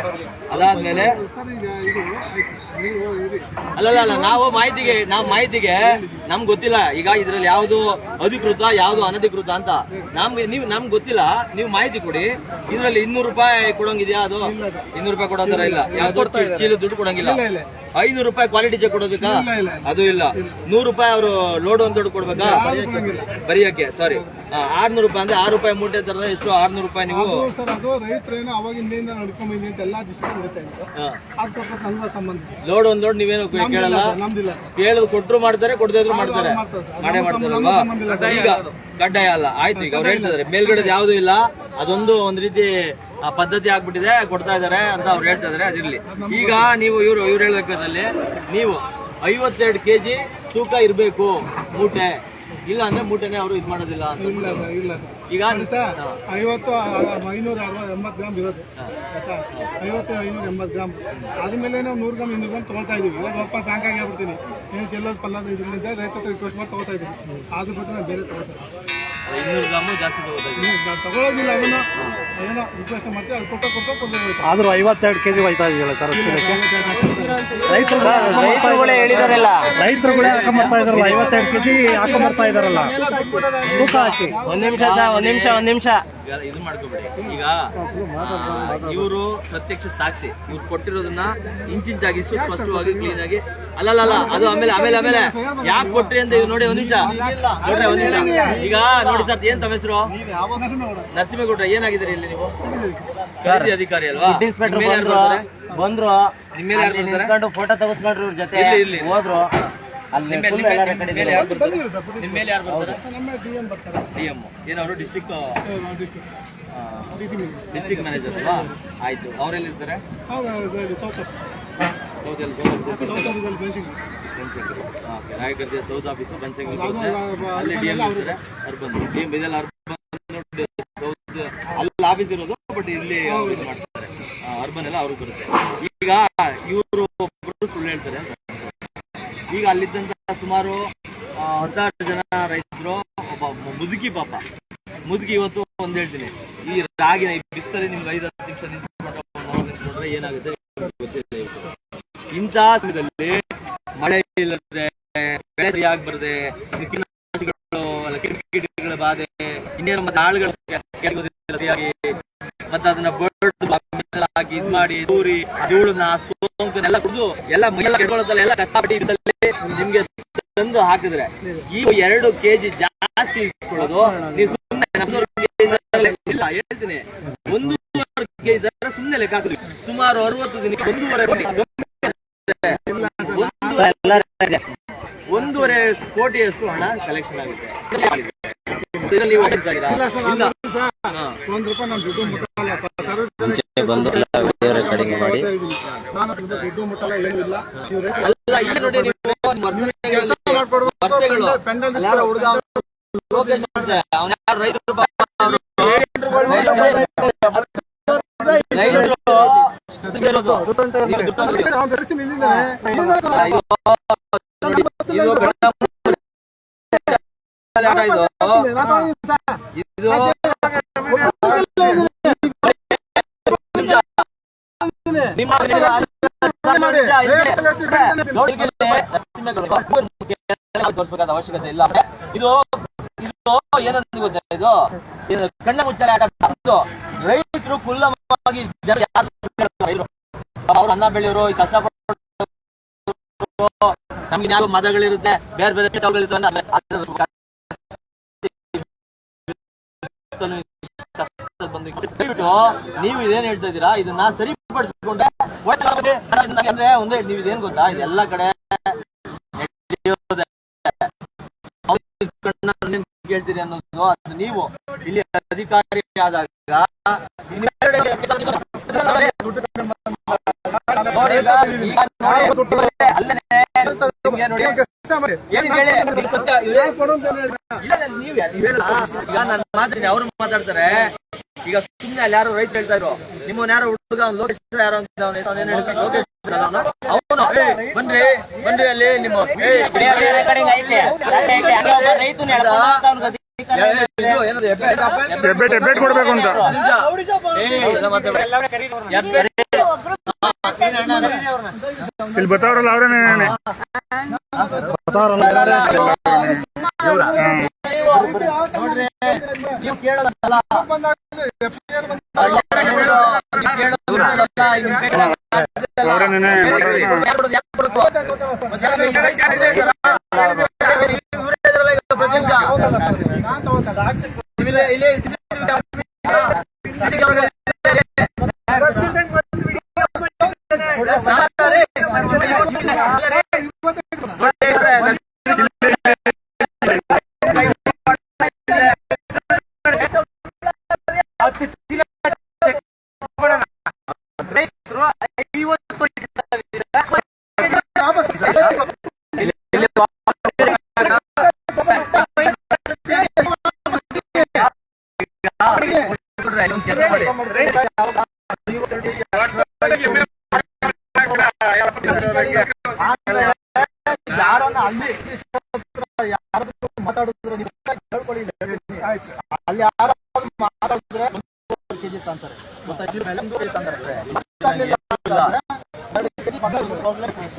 ಅದಾದ್ಮೇಲೆ ಅಲ್ಲ ನಾವು ಮಾಹಿತಿಗೆ ನಮ್ಗೆ ಗೊತ್ತಿಲ್ಲ ಈಗ ಇದ್ರಲ್ಲಿ ಯಾವ್ದು ಅಧಿಕೃತ ಯಾವ್ದು ಅನಧಿಕೃತ ಅಂತ ನಮ್ಗೆ ಗೊತ್ತಿಲ್ಲ. ನೀವು ಮಾಹಿತಿ ಕೊಡಿ. ಇದ್ರಲ್ಲಿ 200 ರೂಪಾಯಿ ಕೊಡೋಂಗಿದ್ಯಾ? ಅದು 200 ರೂಪಾಯಿ ಕೊಡೋ ತರ ಇಲ್ಲ. ಯಾವ್ದೋ ಚೀಲ ದುಡ್ಡು ಕೊಡಂಗಿಲ್ಲ. 500 ರೂಪಾಯಿ ಕ್ವಾಲಿಟಿ ಚೆಕ್ ಕೊಡೋದಕ್ಕ ಅದು ಇಲ್ಲ. 100 ರೂಪಾಯಿ ಅವರು ಲೋಡ್ ಒಂದು ದೊಡ್ಡ ಕೊಡ್ಬೇಕಾ ಬರೆಯಕ್ಕೆ? ಸಾರಿ 600 ರೂಪಾಯಿ ಅಂದ್ರೆ 6 ರೂಪಾಯಿ ಮೂಟೆ ತರ ಎಷ್ಟು 600 ರೂಪಾಯಿ ನೀವು ಸರ್. ಅದು ರೈತರೇನು ಅವಾಗಿಂದ ನಡ್ಕೊಂಡ್ ಅಂತ ಎಲ್ಲಾ ಲೋಡ್ ಒಂದ್ ಲೋಡ್ ನೀವೇನು ಕೇಳಲ್ಲ? ಕೇಳಿದ್ರು ಕೊಟ್ರು ಮಾಡ್ತಾರೆ, ಕೊಡದೇ ಇದ್ರು ಮಾಡ್ತಾರೆ, ಮಾಡೇ ಮಾಡ್ತಾರಲ್ವಾ? ಈಗ ಕಡ್ಡಾಯ ಅಲ್ಲ. ಆಯ್ತು, ಈಗ ಅವ್ರು ಹೇಳ್ತಿದಾರೆ ಮೇಲ್ಗಡೆ ಯಾವ್ದು ಇಲ್ಲ, ಅದೊಂದು ಒಂದ್ ರೀತಿ ಪದ್ಧತಿ ಆಗ್ಬಿಟ್ಟಿದೆ, ಕೊಡ್ತಾ ಇದಾರೆ ಅಂತ ಅವ್ರು ಹೇಳ್ತಾ ಇದಾರೆ. ಅದಿರ್ಲಿ. ಈಗ ಇವ್ರು ಹೇಳಬೇಕಾದಲ್ಲಿ ನೀವು 52 ಕೆಜಿ ತೂಕ ಇರ್ಬೇಕು ಮೂಟೆ, ಇಲ್ಲ ಅಂದ್ರೆ ಮೂಟೆನೆ ಅವರು ಇದು ಮಾಡೋದಿಲ್ಲ ಅಂತ. ಈಗ 580 ಗ್ರಾಮ್ ಇರೋದು 580 ಗ್ರಾಮ್ ಆದ್ಮೇಲೆ ನಾವು 100 ಗ್ರಾಮ್ 200 ಗ್ರಾಮ್ ತಗೊಳ್ತಾ ಇದೀವಿ. ಇಲ್ಲ ಸ್ವಲ್ಪ ಫ್ರಾಂಕ್ ಆಗಿ ಹೇಳ್ಬಿಡ್ತೀನಿ, ಏನು ಚೆಲ್ಲೋದು ಪಲ್ಲದ ಇದರಿಂದ ರೈತ ಹತ್ರ ರಿಕ್ವೆಸ್ಟ್ ಮಾಡಿ ತಗೋತಾ ಇದೀವಿ. ಆದ್ರೂ ಬಿಟ್ಟು ನಾನು ಬೇರೆ ತಗೋತೀನಿ. 200 ಗ್ರಾಮು ಜಾಸ್ತಿ ತಗೊಳ್ಳೋದಿಲ್ಲ. ಅದನ್ನ ರಿಕ್ವೆಸ್ಟ್ ಮಾಡ್ತೀವಿ, ಅದು ಕೊಟ್ಟು ಆದ್ರೂ 52 ಕೆಜಿ ಹೋಯ್ತಾ ಇದೆಯಲ್ಲ ಸರ್ ಚೀಲಕ್ಕೆ. ರೈತರುಗಳೇ ಹೇಳಿದಾರಲ್ಲ, ರೈತರುಗಳೇ ಹಾಕೊಂಬರ್ತಾ ಇದಾರಲ್ಲ, 52 ಕೆಜಿ ಹಾಕೊಂಬರ್ತಾ ಇದಾರಲ್ಲ ತೂಕ ಹಾಕಿ. ಒಂದ್ ನಿಮಿಷ ಇದು ಮಾಡ್ಕೋಬೇಡಿ. ಈಗ ಇವರು ಪ್ರತ್ಯಕ್ಷ ಸಾಕ್ಷಿ, ಇವ್ರು ಕೊಟ್ಟಿರೋದನ್ನ ಇಂಚಿಂಚಾಗಿ ಸ್ಪಷ್ಟವಾಗಿ ಕ್ಲೀನ್ ಆಗಿ ಅಲ್ಲಲ್ಲ ಅದು ಆಮೇಲೆ ಆಮೇಲೆ ಆಮೇಲೆ ಯಾಕೆ ಕೊಟ್ರಿ ಅಂತ ನೋಡಿ ಒಂದ್ ನಿಮಿಷ ನೋಡ್ರಿ ಒಂದ್ ನಿಮಿಷ. ಈಗ ನೋಡಿ ಸರ್, ಏನ್ ತಮ್ಮ ಹೆಸರು? ನರಸಿಂಹಗೌಡ್ರ. ಏನಾಗಿದ್ದೀರಿ ಇಲ್ಲಿ ನೀವು? ಖರೀದಿ ಅಧಿಕಾರಿ ಅಲ್ವಾ? ಇನ್ಸ್ಪೆಕ್ಟರ್ ಬಂದ್ರು, ನಿಮ್ಮ ಮೇಲೆ ಯಾರು ಬರ್ತಾರೆ? ಫೋಟೋ ತಗಸ್ಕೊಂಡ್ರು ಇವ್ರ ಜೊತೆ ಇಲ್ಲಿ ಹೋದ್ರು. ಅಲ್ಲಿ ನಿಮ್ಮ ಮೇಲೆ ಯಾರು ಬರ್ತಾರೆ? ನಿಮ್ಮ ಮೇಲೆ ಯಾರು ಬರ್ತಾರೆ? ನಮ್ಮ DM ಬರ್ತಾರೆ. DM ಏನವರು ಡಿಸ್ಟ್ರಿಕ್ಟ್ DC ಡಿಸ್ಟ್ರಿಕ್ಟ್ ಮ್ಯಾನೇಜರ್ ಅಲ್ವಾ? ಆಯ್ತು, ಅವರೆಲ್ಲಿರ್ತಾರೆ? ಸೌತ್ ಸೌದಲ್ಲಿ ರಾಯಗಢ ಸೌತ್ ಆಫೀಸು ಬನಶಂಕರಿ ಅಲ್ಲಿ DM ಇರ್ತಾರೆ. ಅರ್ಬನ್ ಇದೆಲ್ಲ ಅರ್ಬನ್ ಸೌತ್ ಅಲ್ಲಿ ಆಫೀಸ್ ಇರೋದು, ಬಟ್ ಇಲ್ಲಿ ಇದು ಮಾಡ್ತಾರೆ. ಅರ್ಬನ್ ಎಲ್ಲ ಅವ್ರಿಗೆ ಬರುತ್ತೆ. ಈಗ ಇವರು ಒಬ್ಬರು ಸುಳ್ಳು ಹೇಳ್ತಾರೆ. ಈಗ ಅಲ್ಲಿದ್ದಂತ ಸುಮಾರು 16 ಜನ ರೈತರು, ಒಬ್ಬ ಮುದುಕಿ ಪಾಪ ಮುದುಕಿ ಇವತ್ತು ಒಂದ್ ಹೇಳ್ತೀನಿ, ಈ ರಾಗಿನ ಈ ಬಿಸ್ತಲ್ಲಿ ನಿಮ್ಗೆ 5-10 ನಿಮಿಷ ನಿಂತ್ಕೊಂಡ್ರೆ ಏನಾಗುತ್ತೆ ಗೊತ್ತಿಲ್ಲ. ಇಂಥ ಸಮಯದಲ್ಲಿ ಮಳೆ ಇಲ್ಲದೆ, ಬೆಳೆ ಸರಿಯಾಗಿ ಬರದೆ, ಕ್ರಿಮಿಕೀಟಗಳ ಬಾಧೆ, ಇನ್ನೇನು ಮತ್ತೆ ಆಳುಗಳು ಸರಿಯಾಗಿ ಮತ್ತೆ ಅದನ್ನ ಬರ್ಡ್ ಹಾಕಿ ಇದ್ ಮಾಡಿ ದೂರಿ ಧೂಳನ್ನ ಸೋಂಕನ್ನೆಲ್ಲ ಕುಡಿದು ಎಲ್ಲ ಕೆಡ್ಕೊಳ್ಳೋದಲ್ಲ, ಎಲ್ಲ ಕಷ್ಟಪಟ್ಟು ನಿಮ್ಗೆ ತಂದು ಹಾಕಿದ್ರೆ ಈ 2 kg ಜಾಸ್ತಿ ಇಸ್ಕೊಳ್ಳೋದು ನೀವು ಸುಮ್ಮನೆ ಇಲ್ಲ ಹೇಳ್ತೀನಿ. 1.5 kg ಸುಮ್ಮನೆ ಲೆಕ್ಕ ಹಾಕಿದ್ವಿ. ಸುಮಾರು 60 ದಿನಕ್ಕೆ 1.5 ಕೋಟಿಯಷ್ಟು ಹಣ ಕಲೆಕ್ಷನ್ ಆಗುತ್ತೆ. ಇದರಲ್ಲಿ ನೀವು ಹೋಗ್ತೀರಾ? ಇಲ್ಲ. ₹1 ನಾನು ದುಡ್ಡು ಮುಟ್ಟಲ್ಲ, ಬಂದು ದೇವರ ಕಡೆಗೆ ಮಾಡಿ ನಾನು ದುಡ್ಡು ಮುಟ್ಟಲ್ಲ, ಏನೂ ಇಲ್ಲ. ಅಲ್ಲ, ಈಗ ನೋಡಿ ನೀವು ವರ್ಷಗಳು ಯಾರೋ ಹುಡುಗ ಲೋಕೇಶ್ ಅಂತ ಅವನ ಯಾರು ರೈತರು ತೋರಿಸಬೇಕಾದ ಅವಶ್ಯಕತೆ ಇಲ್ಲ. ಇದು ಏನಂತ ಗೊತ್ತಾ, ಇದು ಕಣ್ಣ ಮುಚ್ಚಾಲೆ ಆಟ. ರೈತರು ಕುಲ್ಲವಾಗಿ ಅವ್ರು ಅನ್ನ ಬೆಳೆಯೋರು, ಕಷ್ಟಪಟ್ಟು ನಮ್ಗೆ ಯಾವ ಮದಗಳಿರುತ್ತೆ, ಬೇರೆ ಬೇರೆ ದಯವಿಟ್ಟು ನೀವು ಇದೇನ್ ಹೇಳ್ತಾ ಇದ್ದೀರಾ, ಇದನ್ನ ಸರಿಪಡಿಸಿಕೊಂಡ್ರೆ ಅಂದ್ರೆ ಒಂದೇ. ನೀವು ಇದೇನ್ ಗೊತ್ತಾ, ಇದೆಲ್ಲ ಕಡೆ ಕೇಳ್ತೀರಿ ಅನ್ನೋದು, ಅದು ನೀವು ಇಲ್ಲಿ ಅಧಿಕಾರಿ ಆದಾಗ ಅವ್ರು ಮಾತಾಡ್ತಾರೆ. ಈಗ ಸುಮ್ಮನೆ ಅಲ್ಲಿ ಯಾರು ರೈತ ಹೇಳ್ತಾ ಇದ್ರು, ನಿಮ್ಮನ್ನ ಯಾರೋ ಹುಡುಗ ಲೋಕೇಶ್ ಯಾರೋ ಅಂತ ಲೋಕೇಶ್ ಅವನು ಬನ್ರಿ ಬನ್ರಿ ಅಲ್ಲಿ ನಿಮ್ಮ ಹೆಬ್ಬೆಟ್ ಕೊಡ್ಬೇಕು ಅಂತ ಇಲ್ಲಿ ಬತ್ತವ್ರಲ್ಲ ಅವ್ರೇನೆ ನೋಡ್ರಿ, ನೀವು ಕೇಳೋದಲ್ಲ ಯಾರನ್ನ ಅಲ್ಲಿ ಮಾತಾಡಿದ್ರು ನೀವು ಹೇಳ್ಕೊಳ್ಳಿ. ಅಲ್ಲಿ ಯಾರಾದ್ರೂ ಮಾತಾಡಿದ್ರೆ 1 kg ತಂತಾರೆ,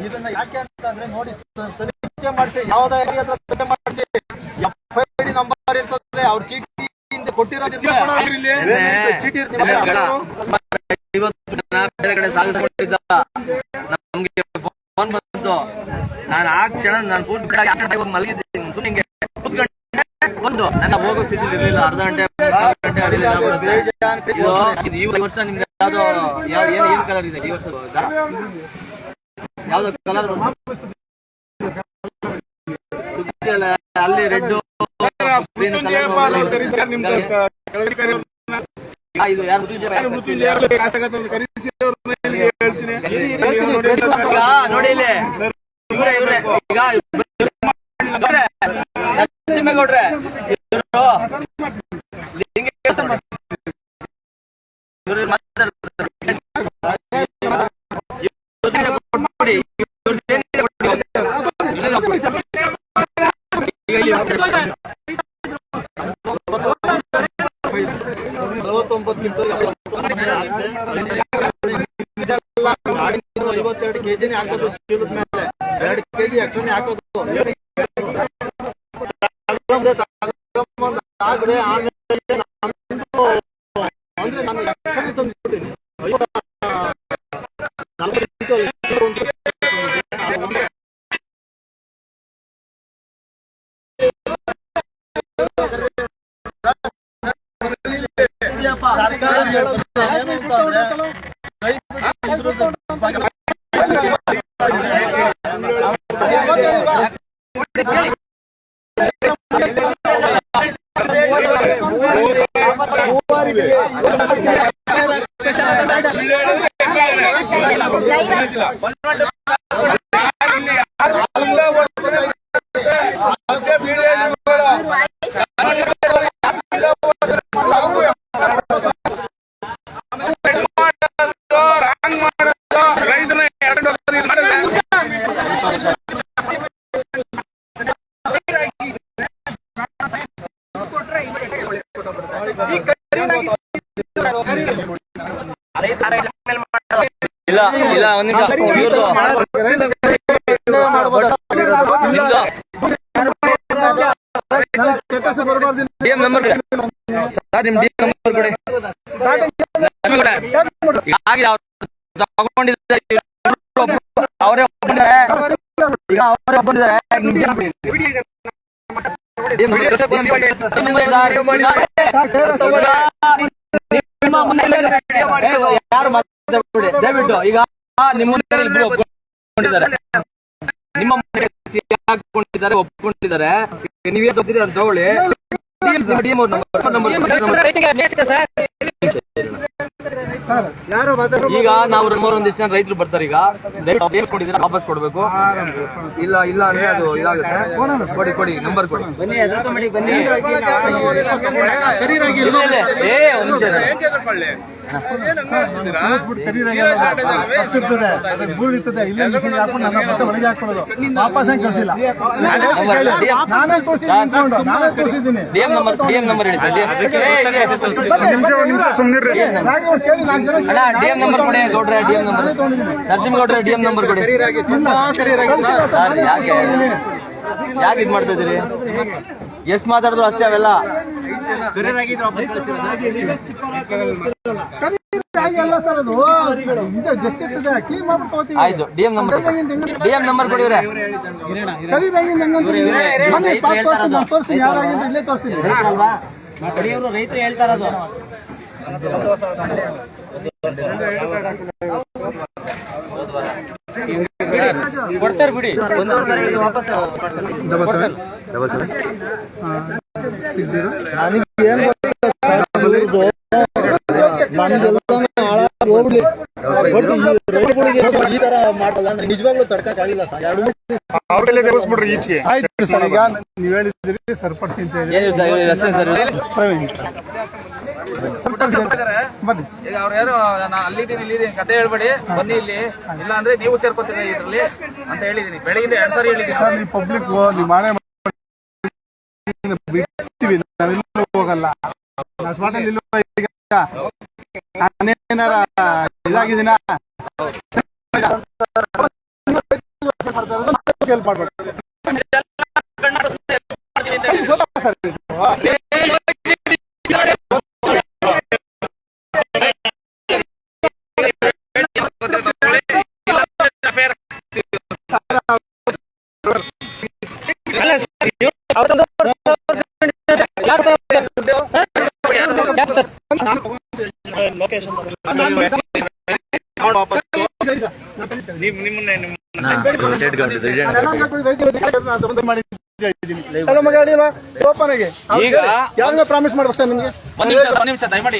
ಇದನ್ನ ಯಾಕೆ ಅಂತಂದ್ರೆ ನೋಡಿ, ತನಿಖೆ ಮಾಡಿಸಿ, ಯಾವುದೇ ಏರಿಯಾ ತನಿಖೆ ಮಾಡಿಸಿ, FID ನಂಬರ್ ಇರ್ತದೆ, ಅವ್ರ ಚೀಟಿಯಿಂದ ಕೊಟ್ಟಿರೋದಿಲ್ಲ ಚೀಟಿ ಇವತ್ತು ಬೇರೆ ಕಡೆ ಸಾಗಿಸ್ಕೊಂಡಿದ್ದ ನಮ್ಗೆ ಫೋನ್ ಬಂತು. ನಾನು ಆ ಕ್ಷಣ ನಾನು ಪೂರ್ತಿ ಮಲಗಿದ್ದೀನಿ. ಸುಮ್ಮನೆ ಒಂದು ನನ್ನ ಹೋಗೋ ಸ್ಥಿತಿ ಇರಲಿಲ್ಲ. ಅರ್ಧ ಗಂಟೆ ಈ ವರ್ಷ ನಿಮ್ಗೆ ಯಾವ್ದು ಏನ್ ಕಲರ್ ಇದೆ ಈ ವರ್ಷ? ಯಾವ್ದು ಕಲರ್ ಸುದ್ದಿ ಅಲ್ಲ, ಅಲ್ಲಿ ರೆಡ್ ಇದು ಯಾರು ನೋಡಿ ಇಲ್ಲಿ ಇವ್ರೆ ಈಗ ನರಸಿಂಹೇಗೌಡ್ರೆ ಕೆಜಿನೇ ಹಾಕೋದು ಚೀಲದ ಮೇಲೆ 2 ಕೆಜಿ ಎಕ್ಸ್ಟ್ರಾನೇ ಹಾಕೋದು ಆಗದೆ. ಆಮೇಲೆ ಅಂದ್ರೆ ನಾನು ಎಕ್ಸ್ಟ್ರಾನೇ ತಂದ್ಬಿಟ್ಟಿನಿ. ಸರ್ಕಾರ ಹೇಳೋದು ಏನು ಅಂತಂದ್ರೆ ಇದ್ರದ್ದು ಬಗ್ಗೆ ಇಲ್ಲ ಇಲ್ಲ ಒಂದ್ ನಿಮಿಷ ಡಿಎಂ ನಂಬರ್ ಸರ್, ನಿಮ್ ಡಿಎಂ ನಂಬರ್ ಕೊಡಿ. ಅವರೇ ಯಾರು ದಯವಿಟ್ಟು ಈಗ ನಿಮ್ಮ ಒಪ್ಕೊಂಡಿದ್ದಾರೆ, ನಿಮ್ಮ ಹಾಕೊಂಡಿದ್ದಾರೆ, ಒಪ್ಕೊಂಡಿದ್ದಾರೆ. ನೀವೇ ತಗೋತೀರಿ ಅಂತ ತಗೊಳ್ಳಿ. ಈಗ ನಾವು ಒಂದಿಷ್ಟು ಜನ ರೈತರು ಬರ್ತಾರೆ. ಈಗ ಕೊಟ್ಟಿದ್ರೆ ವಾಪಸ್ ಕೊಡ್ಬೇಕು. ಇಲ್ಲ ಇಲ್ಲ ಅಂದ್ರೆ ಅದು ಇದಾಗುತ್ತೆ. ಕೊಡಿ ಕೊಡಿ ನಂಬರ್ ಕೊಡಿ. ಬನ್ನಿ, ಬನ್ನಿ. ಏ ಒಂದ್ ನಿಮಿಷ ಒಳಗೆ ಹಾಕೊಳ್ಳೋದು ವಾಪಸ್ ಕಳಿಸಿಲ್ಲ. ಡಿಎಂ ನಂಬರ್ ಹೇಳಿ ಸರ್. ಡಿಎಂ ನಂಬರ್ ಕೊಡಿ ಗೌಡ್ರೆ. ಡಿಎಂ ನಂಬರ್ ನರಸಿಂಹಗೌಡ್ರೆ, ಡಿಎಂ ನಂಬರ್ ಕೊಡಿ. ಯಾಕೆ ಇದ್ ಮಾಡ್ತಾ ಇದೀರಿ? ಎಷ್ಟ್ ಮಾತಾಡಿದ್ರು ಅಷ್ಟೇ ಅವೆಲ್ಲ. ಆಯ್ತು, ಡಿಎಂ ನಂಬರ್ ಕೊಡಿವ್ರೆ. ರೈತರು ಹೇಳ್ತಾ ಇರೋದು ಕೊಡ್ತಾರೆ ಬಿಡಿ. ವಾಪಸ್ ಈ ತರ ಮಾಡಲ್ಲ ಅಂದ್ರೆ ನಿಜವಾಗ್ಲೂ ತಡ್ಕಕ್ ಆಗಿಲ್ಲ ಸರ್. ಆಯ್ತು ಸರ್, ಈಗ ನೀವ್ ಹೇಳಿದ್ರಿ ಸರ್ಪಂಚ್ ಅಂತ ಹೇಳಿ ಬನ್ನಿ. ಈಗ ಅವ್ರು ಯಾರು ನಾನು ಅಲ್ಲಿದ್ದೀನಿ ಕತೆ ಹೇಳ್ಬೇಡಿ, ಬನ್ನಿ ಇಲ್ಲಿ. ಇಲ್ಲ ಅಂದ್ರೆ ನೀವು ಸೇರ್ಕೊತೀರಿ ಇದ್ರಲ್ಲಿ ಅಂತ ಹೇಳಿದೀನಿ. ಬೆಳಗಿಂದ 2 ಸಾರಿ ಹೇಳಿದೀನಿ. ಸರ್, ನೀವು ಪಬ್ಲಿಕ್ ನೀವು ಮಾಡೇ ಬಿಡ್ತೀವಿ, ನಾವೆಲ್ಲೂ ಹೋಗಲ್ಲ. ಸ್ಪಾಟಲ್ಲಿ ನಾನೇನಾರ ಇದಾಗಿದ್ದೀನ ಓಪನ್ ಆಗಿ ಈಗ ಯಾವ್ದನ್ನ ಪ್ರಾಮಿಸ್ ಮಾಡ್ಬೇಕು ಸರ್ ನಿಮ್ಗೆ? ಒಂದ್ ನಿಮಿಷ ದಯಮಾಡಿ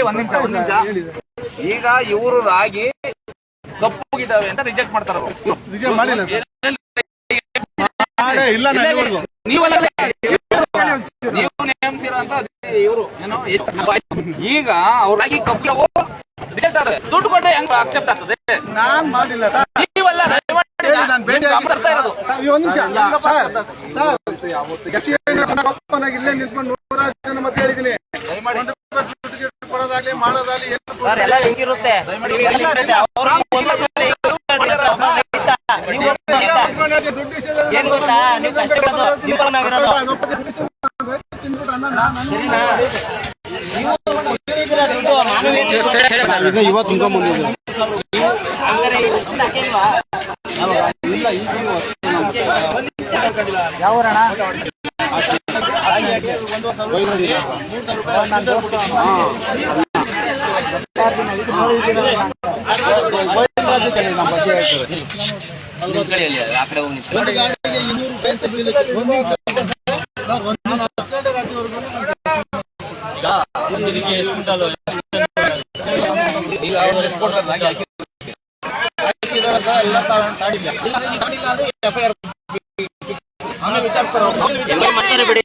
ಒಂದ್ ನಿಮಿಷ. ಈಗ ಇವರು ರಾಗಿ ಕಪ್ಪುಗಿದ್ದಾವೆ ಅಂತ ರಿಜೆಕ್ಟ್ ಮಾಡ್ತಾರ. ರಿಜೆಕ್ಟ್ ಮಾಡಿಲ್ಲ ಸರ್. ಇಲ್ಲ ನೀವು ನೇಮಿಸಿರೋ ಅಂತ ಇವರು ಏನೋ ಈಗ ಅವ್ರ ರಾಗಿ ಕಪ್ಪು ರಿಜೆಕ್ಟ್ ಆದ್ರೆ ದುಡ್ಡು ಕೊಟ್ಟರೆ ಹೆಂಗ್ ಅಕ್ಸೆಪ್ಟ್ ಆಗ್ತದೆ? ನಾನ್ ಮಾಡಿಲ್ಲ ಸರ್. ನೀವಲ್ಲ ನಾನು ಭೇಟಿ ಇರೋದು ಒಂದ್ ನಿಮಿಷ ಓಪನ್ ಆಗಿ ಇಲ್ಲೇ ನಿಂತ್ಕೊಂಡು 100 ಜನ ಮತ್ತೆ ಹೇಳಿದೀನಿ. ಕೊಡೋದಾಗ್ಲಿ ಮಾಡೋದಾಗ್ಲಿ ಎಲ್ಲ ಹೆಂಗಿರುತ್ತೆ ಏನ್ ಗೊತ್ತಾ, ನೀವು ಕಷ್ಟಪಡೋದು ಜೀವನವಾಗಿರೋದು ಇವತ್ತು ಬಿಡಿ.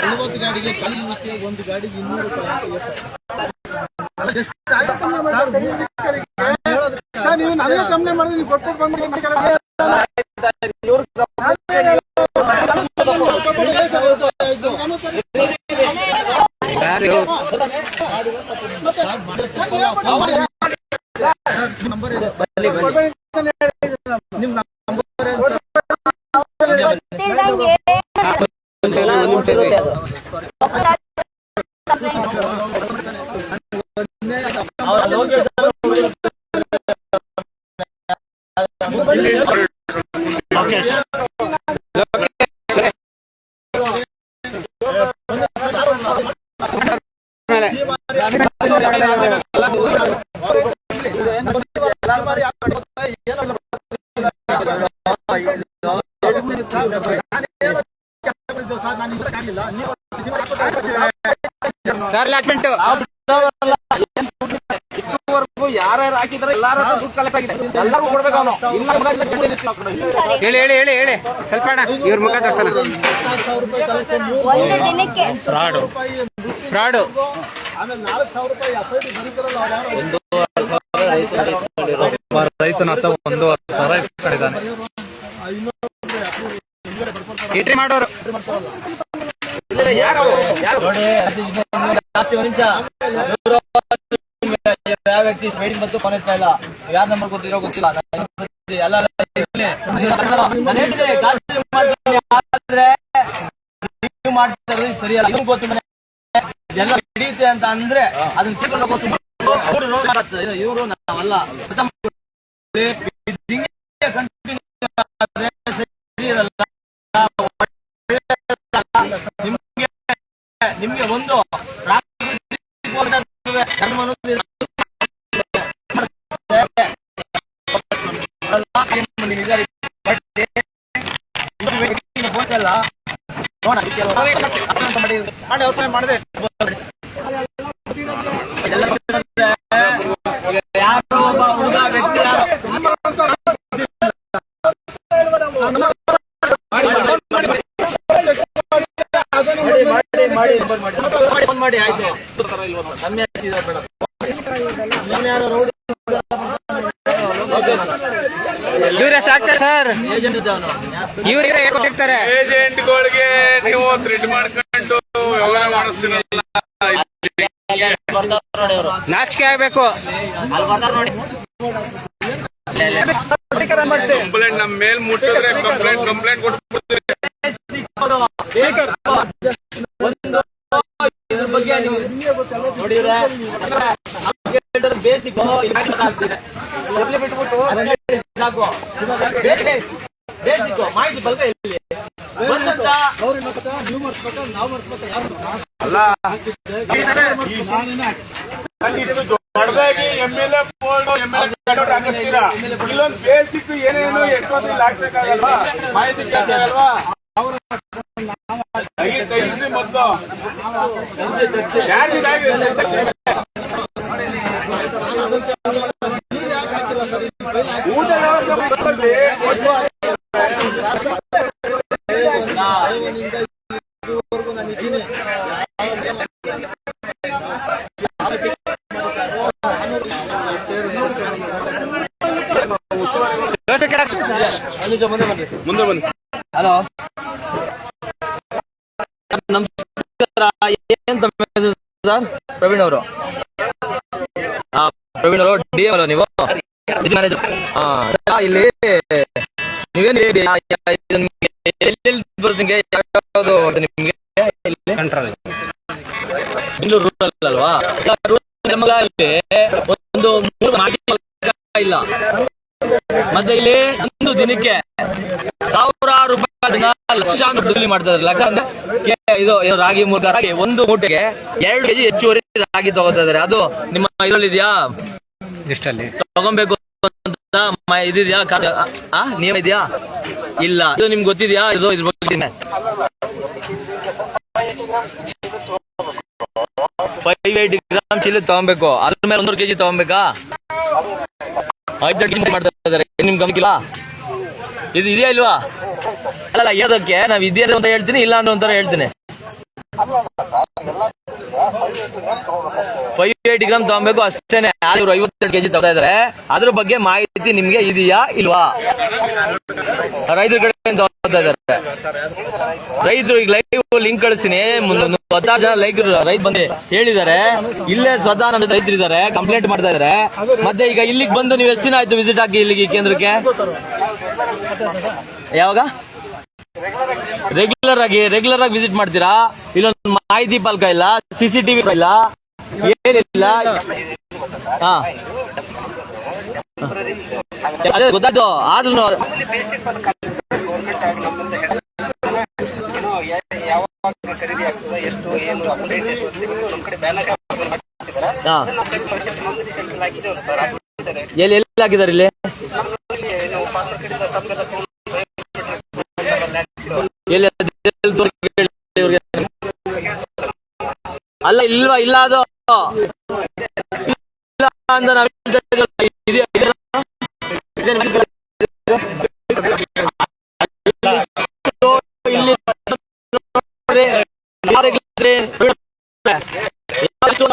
40 ಗಾಡಿಗೆ ಕಲಿಲಿಕ್ಕೆ ಒಂದು ಗಾಡಿಗೆ 200 ನೀವು ನನಗೆ ಕಂಪ್ಲೇಂಟ್ ಮಾಡಿದ್ರೆ ನೀವು ಕೊಟ್ಟು ಬಂದ್ಬಿಟ್ಟು ಯಾರ್ಯಾರು ಹಾಕಿದ್ರೆ ಎಲ್ಲಾರು ದುಡ್ಡು ಕಲೆಕ್ಟ್ ಆಗಿದೆ, ಎಲ್ಲರಿಗೂ ಕೊಡ್ಬೇಕು. ಅವನು ಹೇಳಿ ಸ್ವಲ್ಪ ಇವ್ರ ಮುಖ ದರ್ಶನ ಫ್ರಾಡು. ಆಮೇಲೆ 4,000 ರೂಪಾಯಿ ಅಸೈಟಿ ಬರೀತಾರಲ್ಲ ರೈತನ ಹತ್ತ 1,000 ಇಸ್ಕೊಂಡಿದ್ದಾನೆ. ಎಂಟ್ರಿ ಮಾಡೋರು ಯಾವ ವ್ಯಕ್ತಿ ಮೀಟಿಂಗ್ ಬಂತು ಫೋನ್ ಇಲ್ಲ, ಯಾರ ನಂಬರ್ ಗೊತ್ತಿರೋ ಗೊತ್ತಿಲ್ಲ. ಎಲ್ಲ ಮಾಡ್ತಾರೆ ಸರಿಯಲ್ಲ, ಇವ್ರು ಗೊತ್ತು ಎಲ್ಲ ಹಿಡಿಯುತ್ತೆ ಅಂತ ಅಂದ್ರೆ ಅದನ್ನ ಇವರು ನಾವಲ್ಲ. ನಿಮ್ಗೆ ಒಂದು ಮಾಡಿದೆ ಯಾರೋ ಒಬ್ಬ ಹುಡುಗ ವ್ಯಕ್ತಿ ಮಾಡಿ ಆಯ್ತು. ಇವರೇ ಸಾಕ್ತಾರೆ ಸರ್, ಇವರೇ ಕೊಟ್ಟಿರ್ತಾರೆ. ಏಜೆಂಟ್ಗಳಿಗೆ ನೀವು ಥ್ರೆಡ್ ಮಾಡ್ಕೊಂಡು ವ್ಯವಹಾರ ಮಾಡಿಸ್ತೀರಲ್ಲ, ನಾಚಿಕೆ ಆಗ್ಬೇಕು. ಕಂಪ್ಲೇಂಟ್ ನಮ್ಮ ಮೇಲ್ ಮುಟ್ಟಿದ್ರೆ ಕಂಪ್ಲೇಂಟ್ ಕೊಟ್ಬಿಡ್ತೀವಿ. ಇದ್ರ ಬಗ್ಗೆ ನೀವು ನೋಡಿದ್ರೆ ಬೇಸಿಕ್ ಬಿಟ್ಬಿಟ್ಟು ಸಾಕು. ಬೇಸಿಕ್ ಮಾಹಿತಿ ಬಲ್ಕ ಇಲ್ಲಿ ನೀವು ಮಾಡಿಸ್ಬೇಕಾ ನಾವು ಮಾಡಿಸ್ಬೇಕಾ ಯಾರು ಅಲ್ಲ ದೊಡ್ಡದಾಗಿ MLA ಬೋರ್ಡ್ MLA ಹಾಕಿಸ್ತೀರಾ, ಇಲ್ಲೊಂದು ಬೇಸಿಕ್ ಏನೇನು ಎಷ್ಟೊಂದಿಲ್ಲ ಹಾಕ್ಬೇಕಾಗಲ್ವಾ, ಮಾಹಿತಿ ಕೇಳ್ತಾಗಲ್ವಾ? ತೆಗಿಸ್ರಿ ಮೊದಲು ಯಾರಿಗಾಗಿ ಊಟ ವ್ಯವಸ್ಥೆ ಇದುವರೆಗೂ ನಾನು ಇದ್ದೀನಿ. ಮುಂದೆ ಬನ್ನಿ. ಹಲೋ ನಮಸ್ಕಾರ, ಏನ್ ತಮ್ಮ ಹೆಸರು ಸರ್? ಪ್ರವೀಣ್ ಅವರು. ಪ್ರವೀಣ್ ಅವರು DM ಅಲ್ಲ ನೀವು? ಮ್ಯಾನೇಜರ್. ಇಲ್ಲಿ ನೀವೇನು ನಿಮ್ಗೆ ಯಾವ್ದು ನಿಮ್ಗೆ ಬೆಂಗಳೂರು ರೂರಲ್ ಅಲ್ವಾ? ಒಂದು ಇಲ್ಲ, ಮತ್ತೆ ಇಲ್ಲಿ ಒಂದು ದಿನಕ್ಕೆ ಸಾವಿರಾರು ರೂಪಾಯಿ ಲಕ್ಷಾಂತರ ದುಡ್ಡು ಮಾಡ್ತಾ ಇದ್ದಾರೆ. ಲಕ್ಷ ಅಂದ್ರೆ ಇದು ರಾಗಿ ಮೂಲಕ ರಾಗಿ ಒಂದು ಮೂಟೆಗೆ 2 kg ಹೆಚ್ಚುವರಿ ರಾಗಿ ತಗೋತಾ ಇದಾರೆ. ಅದು ನಿಮ್ಮ ಇದರಲ್ಲಿ ಇದೆಯಾ? ಇಷ್ಟಲ್ಲಿ ತಗೊಬೇಕು ಅಂತ ಇದಿದ್ಯಾ? ನಿಯಮ ಇದೆಯಾ? ಇಲ್ಲ. ಇದು ನಿಮ್ಗೆ ಗೊತ್ತಿದ್ಯಾ? ಇದು ಇದ್ರ ಬಗ್ಗೆ 580 ಗ್ರಾಮ್ ಚೀಲ ತಗೊಬೇಕು. ಅದ್ರ ಮೇಲೆ 100 kg ತಗೊಬೇಕಾ? 5 kg ಮಾಡ್ತಾ ಇದಾರೆ. ನಿಮ್ಗೆ ಗಮನಿಲ್ಲ? ಇದು ಇದೆಯಾ ಇಲ್ವಾ? ಅಲ್ಲ, ಹೇಳೋದಕ್ಕೆ ನಾವ್ ಇದೆಯಾ ಅಂತ ಹೇಳ್ತೀನಿ, ಇಲ್ಲ ಅಂದ್ರೆ ಒಂಥರ ಹೇಳ್ತೀನಿ. 580 ಗ್ರಾಮ್ ತಗೊಬೇಕು ಅಷ್ಟೇನೆ. 52 kg ತಗೋತಾ ಇದಾರೆ. ಅದ್ರ ಬಗ್ಗೆ ಮಾಹಿತಿ ನಿಮ್ಗೆ ಇದೆಯಾ ಇಲ್ವಾ? ರೈತರ ಕಡೆ ತಗೋತಾ ಇದಾರೆ. ರೈತರು ಈಗ ಲೈವ್ ಲಿಂಕ್ ಕಳಿಸ್ತೀನಿ. 16 ಜನ ರೈತ ಬಂದು ಹೇಳಿದ್ದಾರೆ. ಇಲ್ಲೇ ಸ್ವತಃ ನಮ್ಮ ರೈತರು ಇದ್ದಾರೆ, ಕಂಪ್ಲೇಂಟ್ ಮಾಡ್ತಾ ಇದಾರೆ. ಮತ್ತೆ ಈಗ ಇಲ್ಲಿಗೆ ಬಂದು ನೀವು ಎಷ್ಟು ದಿನ ಆಯ್ತು ವಿಸಿಟ್ ಹಾಕಿ ಇಲ್ಲಿಗೆ ಕೇಂದ್ರಕ್ಕೆ? ಯಾವಾಗ? ರೆಗ್ಯುಲರ್ ಆಗಿ ವಿಸಿಟ್ ಮಾಡ್ತೀರಾ? ಇಲ್ಲೊಂದು ಮಾಹಿತಿ ಫಲಕ ಇಲ್ಲ, CCTV ಇಲ್ಲ, ಏನಿಲ್ಲ. ಹಾ, ಅದೇ ಗೊತ್ತಾಯ್ತು. ಆದ್ರೂ ಎಲ್ಲಿ ಹಾಕಿದ್ದಾರೆ? ಇಲ್ಲಿ ಅಲ್ಲ, ಇಲ್ವಾ? ಇಲ್ಲ, ಅದು ಇಲ್ಲ ಅಂತ ನಾವು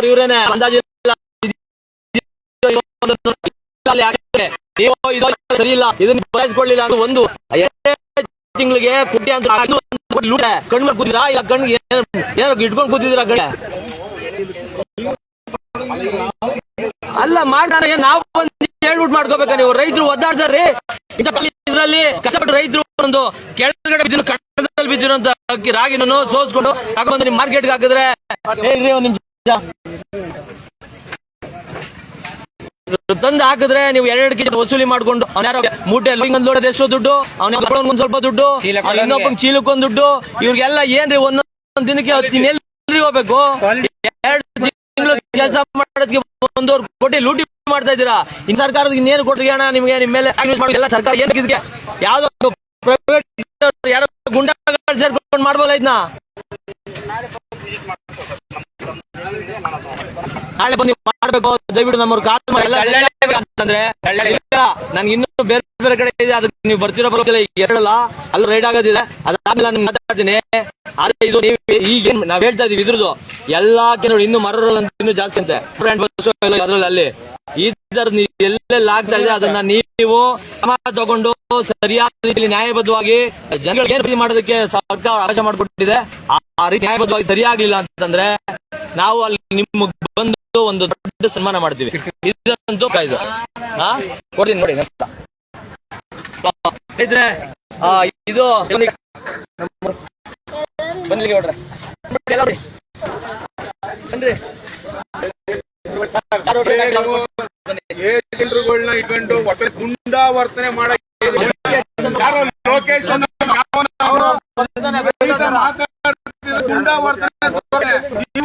ಇವ್ರೇನೆ ಅಂದಾಜು ಸರಿ ಇಲ್ಲ. ಇದನ್ನ ಬದಲಾಯಿಸ್ಕೊಳ್ಳಿಲ್ಲ ಅಂದ್ರೆ ಒಂದು ತಿಂಗಳಿಗೆ ಕುಟ್ಟಿ ಅಂತ ಕಣ್ಮೇಲೆ ಕೂತಿರಾ? ಇಲ್ಲ ಕಣ್ಣಿಗೆ ಏನಾರು ಇಟ್ಕೊಂಡು ಕೂತಿದ್ದೀರಾ? ಕಡೆ ಅಲ್ಲ, ಮಾಡ್ತಾರೆ. ನಾವು ಹೇಳ್ಬಿಟ್ಟು ಮಾಡ್ಕೋಬೇಕಾ? ನೀವು ರೈತರು ಒದ್ದಾಡ್ತಾರ್ರಿ ಇದ್ರಲ್ಲಿ. ಕಷ್ಟಪಟ್ಟು ರೈತರು ಒಂದು ಕೆಳಗಡೆ ಬಿದ್ದಿರೋ ಕಣ್ಣದಲ್ಲಿ ಬಿದ್ದಿರೋಂತ ಅಕ್ಕಿ ರಾಗಿನೂ ಸೋಸ್ಕೊಂಡು ಹಾಕೊಂಡು ನಿಮ್ ಮಾರ್ಕೆಟ್ಗೆ ಹಾಕಿದ್ರೆ ಹೇಳ್ರಿ, ಒಂದ್ ನಿಮಿಷ ತಂದು ಹಾಕಿದ್ರೆ ನೀವು 2 kg ವಸೂಲಿ ಮಾಡ್ಕೊಂಡು ಅವ್ನ ಮೂಟೆ ಲೋಡೋದು ಎಷ್ಟು ದುಡ್ಡು, ಅವ್ನ ಒಂದ್ ಸ್ವಲ್ಪ ದುಡ್ಡು, ಇನ್ನೊಬ್ಬಂಗ್ ಚೀಲಕ್ಕೊಂದ್ ದುಡ್ಡು. ಇವ್ರಿಗೆಲ್ಲ ಏನ್ರಿ ಒಂದೊಂದ್ ದಿನಕ್ಕೆ ಎಲ್ರಿ ಹೋಗ್ಬೇಕು? 2 ತಿಂಗಳು ಕೆಲಸ ಮಾಡೋದಕ್ಕೆ 1.5 ಕೋಟಿ ಲೂಟಿ ಮಾಡ್ತಾ ಇದ್ದೀರಾ. ಇನ್ ಸರ್ಕಾರದ ಇನ್ನೇನು ಕೊಟ್ರಿ ಅಣ್ಣ ನಿಮ್ಗೆ? ನಿಮ್ಮ ಮೇಲೆ ಎಲ್ಲ ಸರ್ಕಾರ ಏನ್ ಯಾವ್ದೋ ಪ್ರೈವೇಟ್ ಯಾರೋ ಗುಂಡಾಗಳು ಸೇರ್ಕೊಂಡು ಮಾಡ್ಬೋದ ಇದನ್ನ? ನಾಳೆ ಬಂದು ಮಾಡ್ಬೇಕು. ದಯವಿಟ್ಟು ನಮ್ಮವ್ರು ಕಾಲ್ ಮಾಡಿ ಅಂತಂದ್ರೆ ನನ್ಗೆ ಇನ್ನೂ ಬೇರೆ ಬೇರೆ ಕಡೆ ಇದೆ, ಅದಕ್ಕೆ ನೀವು ಬರ್ತಿರೋ ಬರೋದಿಲ್ಲ ಹೇಳಲ್ಲ. ಅಲ್ಲಿ ರೈಡ್ ಆಗೋದಿದೆ, ಅದಾದ್ಮೇಲೆ ನಾನು ಮಾತಾಡ್ತೀನಿ. ಆದ್ರೆ ಇದು ನೀವು ಈಗೇನ್ ನಾವ್ ಹೇಳ್ತಾ ಇದೀವಿ ಇದ್ರದ್ದು ಎಲ್ಲಾ ಕೆಲವರು ಇನ್ನು ಮರರಲ್ಲಿ ಇನ್ನೂ ಜಾಸ್ತಿ ಅಂತೆ ಅದ್ರಲ್ಲಿ ಅಲ್ಲಿ ಈ ತರ ಎಲ್ಲೆಲ್ಲ ಆಗ್ತಾ ಇದೆ. ಅದನ್ನ ನೀವು ಕ್ರಮ ತಗೊಂಡು ಸರಿಯಾದ ರೀತಿಯಲ್ಲಿ ನ್ಯಾಯಬದ್ಧವಾಗಿ ಜನಗಳಿಗೆ ಏನ್ ಮಾಡೋದಕ್ಕೆ ಸರ್ಕಾರ ಅವಕಾಶ ಮಾಡಿಕೊಟ್ಟಿದೆ. ಆ ರೀತಿ ನ್ಯಾಯಬದ್ಧವಾಗಿ ಸರಿಯಾಗ್ಲಿಲ್ಲ ಅಂತಂದ್ರೆ ನಾವು ಅಲ್ಲಿ ನಿಮ್ಗೆ ಬಂದು ಒಂದು ದೊಡ್ಡ ಸನ್ಮಾನ ಮಾಡ್ತೀವಿ. ಇದಂತೂ ಕಾಯ್ದು ಕೊಡ್ತೀನಿ ನೋಡಿ. ಇದ್ರೆ ಇದು ಬನ್ನಿ ಹೊಡ್ರೆ ಬನ್ರಿ. ಏಜೆಂಟ್ರುಗಳನ್ನ ಇಟ್ಕೊಂಡು ಒಟ್ಟು ಗುಂಡಾ ವರ್ತನೆ ಮಾಡಕ್ಕೆ ಲೊಕೇಶನ್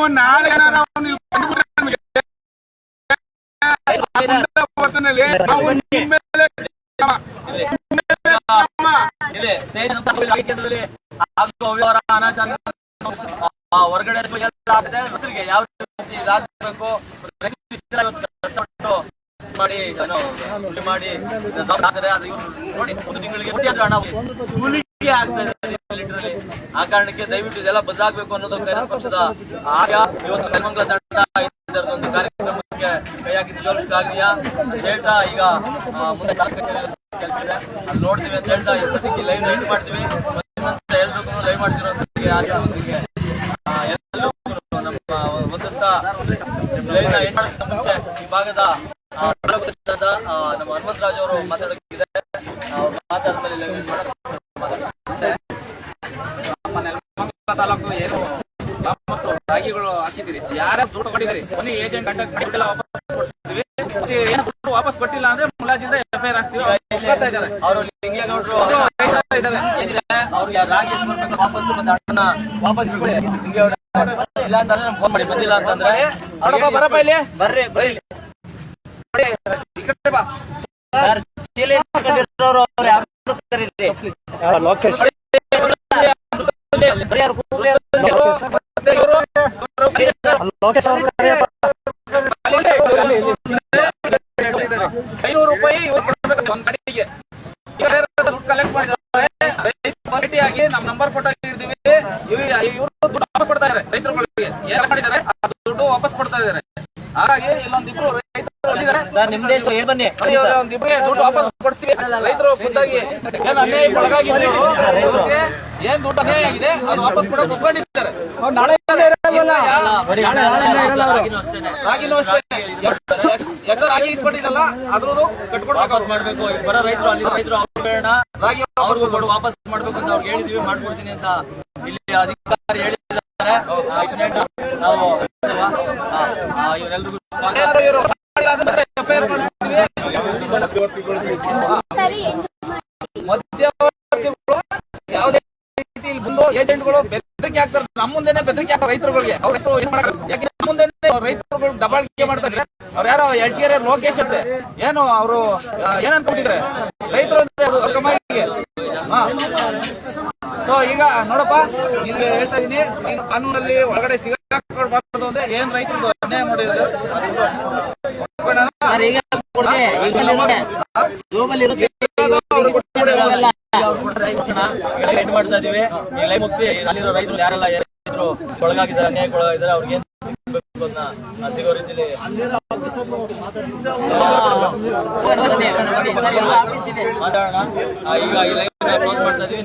ನೀವು ನಾಳೆ ಏನಾರ ಅವ್ನು ಇಲ್ಲಿ ಬಂದ್ಬಿಟ್ರೆ ನಮ್ಗೆ ಒಟ್ಟಿನಲ್ಲಿ ನಾವು ನಿಮ್ಮ ಮೇಲೆ ಇಲ್ಲಿ ಸ್ನೇಹಿತರಲ್ಲಿ ಆಗುವ ಅವ್ಯವಹಾರ ಅನಾಚಾರ ಹೊರಗಡೆ ರೈತರಿಗೆ ಯಾವ ರೀತಿ ಇದಾಗಬೇಕು ಕಷ್ಟಪಟ್ಟು ಮಾಡಿ ಮಾಡಿ ನೋಡಿ ಒಂದು ತಿಂಗಳಿಗೆ ಹಣ ಕೂಲಿಗೆ ಆಗ್ತಾ ಇದೆ ಲೀಟರ್ಲಿ. ಆ ಕಾರಣಕ್ಕೆ ದಯವಿಟ್ಟು ಇದೆಲ್ಲ ಬದಲಾಗಬೇಕು ಅನ್ನೋದು ಕಾಂಗ್ರೆಸ್ ಪಕ್ಷದ ಆಗ ಇವತ್ತು ನೆಲಮಂಗಲ ತಂಡ ಒಂದು ಕಾರ್ಯಕ್ರಮಕ್ಕೆ ಕೈ ಹಾಕಿ ನಿಜವಾಗ್ಲಿಯಾ ಅಂತ ಹೇಳ್ತಾ ಈಗ ಮುಂದೆ ಕೆಲಸ ಇದೆ ಅಲ್ಲಿ ನೋಡ್ತೀವಿ ಅಂತ ಹೇಳ್ತಾ ಈ ಸದ್ಯಕ್ಕೆ ಲೈವ್ ನೈಟ್ ಮಾಡ್ತೀವಿ. ಎಲ್ರಿಗೂ ಲೈವ್ ಮಾಡ್ತಿರೋದಕ್ಕೆ ಎಲ್ಲರೂ ನಮ್ಮ ಒಂದಸ್ತಾ ಲೈವ್ ನ ಎಂಡ್ ಮಾಡೋದಕ್ಕೆ ಮುಂಚೆ ಈ ಭಾಗದ ನಮ್ಮ ಹನುಮಂತರಾಜ್ ಅವರು ಮಾತಾಡೋಕ್ಕಿದೆ. ಅವ್ರು ಮಾತಾಡಿದ್ಮೇಲೆ ಲೈವ್ ತಾಲೂಕು ಏನು ರಾಗಿಗಳು ಹಾಕಿದಿರಿ, ಯಾರ್ಯಾರು ದುಡ್ಡು ಕೊಟ್ಟಿದ್ದೀರಿ ಮನಿ ಏಜೆಂಟ್ ಕಾಂಟ್ಯಾಕ್ಟ್ ಮಾಡಿಬಿಟ್ಟೆಲ್ಲ ವಾಪಸ್ ಕೊಡ್ತೀವಿ. ಏನು ದುಡ್ಡು ವಾಪಸ್ ಕೊಟ್ಟಿಲ್ಲ ಅಂದ್ರೆ ಮುಲಾಜಿಂದ FIR ಹಾಕ್ತೀವಿ. ಅವರು ಲಿಂಗೇಗೌಡರು ಅವ್ರಿಗೆ ರಾಗಿ ಎಷ್ಟು ಬರ್ಬೇಕು ವಾಪಸ್ ಮತ್ತೆ ಹಣನ ವಾಪಸ್ ಇಸ್ಕೊಳ್ಳಿ. ಲಿಂಗೇಗೌಡ ಇಲ್ಲ ಅಂತಂದ್ರೆ ನಮ್ಗೆ ಫೋನ್ ಮಾಡಿ, ಬಂದಿಲ್ಲ ಅಂತಂದ್ರೆ ಬರಪ್ಪ ಇಲ್ಲಿ ಬರ್ರಿ ಬರ್ರಿ ಈ ಕಡೆ ಬಾ. ಲೋಕೇಶ್ ₹500 ಇವ್ರು ಕೊಡ್ಬೇಕು ಒಂದ್ ಗಾಡಿಗೆ. ಈಗ ದುಡ್ಡು ಕಲೆಕ್ಟ್ ಮಾಡಿದ್ದಾರೆ ಆಗಿ ನಮ್ ನಂಬರ್ ಕೊಟ್ಟಿದ್ದೀವಿ. ಇವರು ದುಡ್ಡು ವಾಪಸ್ ಕೊಡ್ತಾ ಇದಾರೆ ರೈತರುಗಳಿಗೆ. ಏನ್ ಮಾಡಿದ್ದಾರೆ ಆ ದುಡ್ಡು ವಾಪಸ್ ಕೊಡ್ತಾ ಇದಾರೆ. ಹಾಗಾಗಿ ಇಲ್ಲೊಂದಿಬ್ರು ರೈತರು ನಿಮ್ದೆಷ್ಟು ಏನ್ ಬನ್ನಿ ಒಂದಿಬ್ರಿಗೆ ದುಡ್ಡು ವಾಪಸ್ ಕೊಡ್ತೀವಿ. ರೈತರು ಖುದ್ದಾಗಿ ಏನ್ ಅನ್ಯಾಯ ಒಳಗಾಗಿದ್ರು ಏನ್ ದುಡ್ಡು ಅನ್ಯಾಯ ಆಗಿದೆ ಅದು ವಾಪಸ್ ಕೊಡೋಕೆ ಒಪ್ಕೊಂಡಿದ್ದಾರೆ. ನಾಳೆ ರಾಗಿನೂ ಅಷ್ಟೇ ಎಕ್ಸ್ಟ್ರಾ ರಾಗಿ ಇಸ್ಕೊಂಡಿದ್ದಲ್ಲ ಅದ್ರದ್ದು ಕಟ್ಕೊಡ್ಬೇಕು. ವಾಪಸ್ ಮಾಡ್ಬೇಕು. ಬರೋ ರೈತರು ಅಲ್ಲಿ ರೈತರು ಅವ್ರು ಬೇಡ ರಾಗಿ ಅವ್ರಿಗೂ ಕೊಡು ವಾಪಸ್ ಮಾಡ್ಬೇಕು ಅಂತ ಅವ್ರಿಗೆ ಹೇಳಿದೀವಿ, ಮಾಡ್ಕೊಡ್ತೀನಿ ಅಂತ ಇಲ್ಲಿ ಅಧಿಕಾರಿ ಹೇಳಿದ್ದಾರೆ. ನಾವು ಇವರೆಲ್ರಿಗೂ FIR ಮಧ್ಯವರ್ತಿಗಳು ಯಾವುದೇ ರೀತಿ ಇಲ್ಲಿ ಬಂದು ಏಜೆಂಟ್ಗಳು ಬೆದರಿಕೆ ಹಾಕ್ತಾರೆ. ನಮ್ಮ ಮುಂದೆನೆ ಬೆದರಿಕೆ ಹಾಕೋ ರೈತರುಗಳಿಗೆ. ಅವ್ರು ಏನ್ ಮಾಡಕ್ ಯಾಕೆ ನಮ್ಮ ಮುಂದೆನೆ ರೈತರುಗಳು ದಬ್ಬಾಳಿಕೆ ಮಾಡ್ತಾರೆ. ಅವ್ರು ಯಾರೋ ಎಳ್ಚೇರಿ ಲೋಕೇಶ್ ಅಂತೆ ಏನು ಅವರು ಏನ್ ಅನ್ಕೊಂಡಿದ್ರೆ ರೈತರು ಅಂದ್ರೆ ಅವ್ರ ಕಮಾಯಿಗೆ. ಸೊ ಈಗ ನೋಡಪ್ಪ ನಿನ್ಗೆ ಹೇಳ್ತಾ ಇದೀನಿ, ನೀನು ಕಾನೂನಲ್ಲಿ ಒಳಗಡೆ ಸಿಗಬಾರ್ದು ಅಂದ್ರೆ ಏನ್ ರೈತರು ಅನ್ಯಾಯ ಮಾಡಿದ್ರು ಮಾಡ್ತಾ ಇದೀವಿ. ಈ ಲೈವ್ ಮುಗಿಸಿ ಅಲ್ಲಿರೋ ರೈತರು ಯಾರೆಲ್ಲ ರೈತರು ಒಳಗಾಗಿದ್ದಾರೆ, ಅನ್ಯಾಯಕ್ಕೊಳಗಾಗಿದ್ದಾರೆ, ಅವ್ರಿಗೆ ಏನ್ ಸಿಗಬೇಕು ಅಂತ ಸಿಗೋ ರೀತಿಯಲ್ಲಿ ಮಾತಾಡೋಣ. ಈಗ ಈ ಲೈವ್ ಕ್ಲೋಸ್ ಮಾಡ್ತಾ ಇದೀವಿ.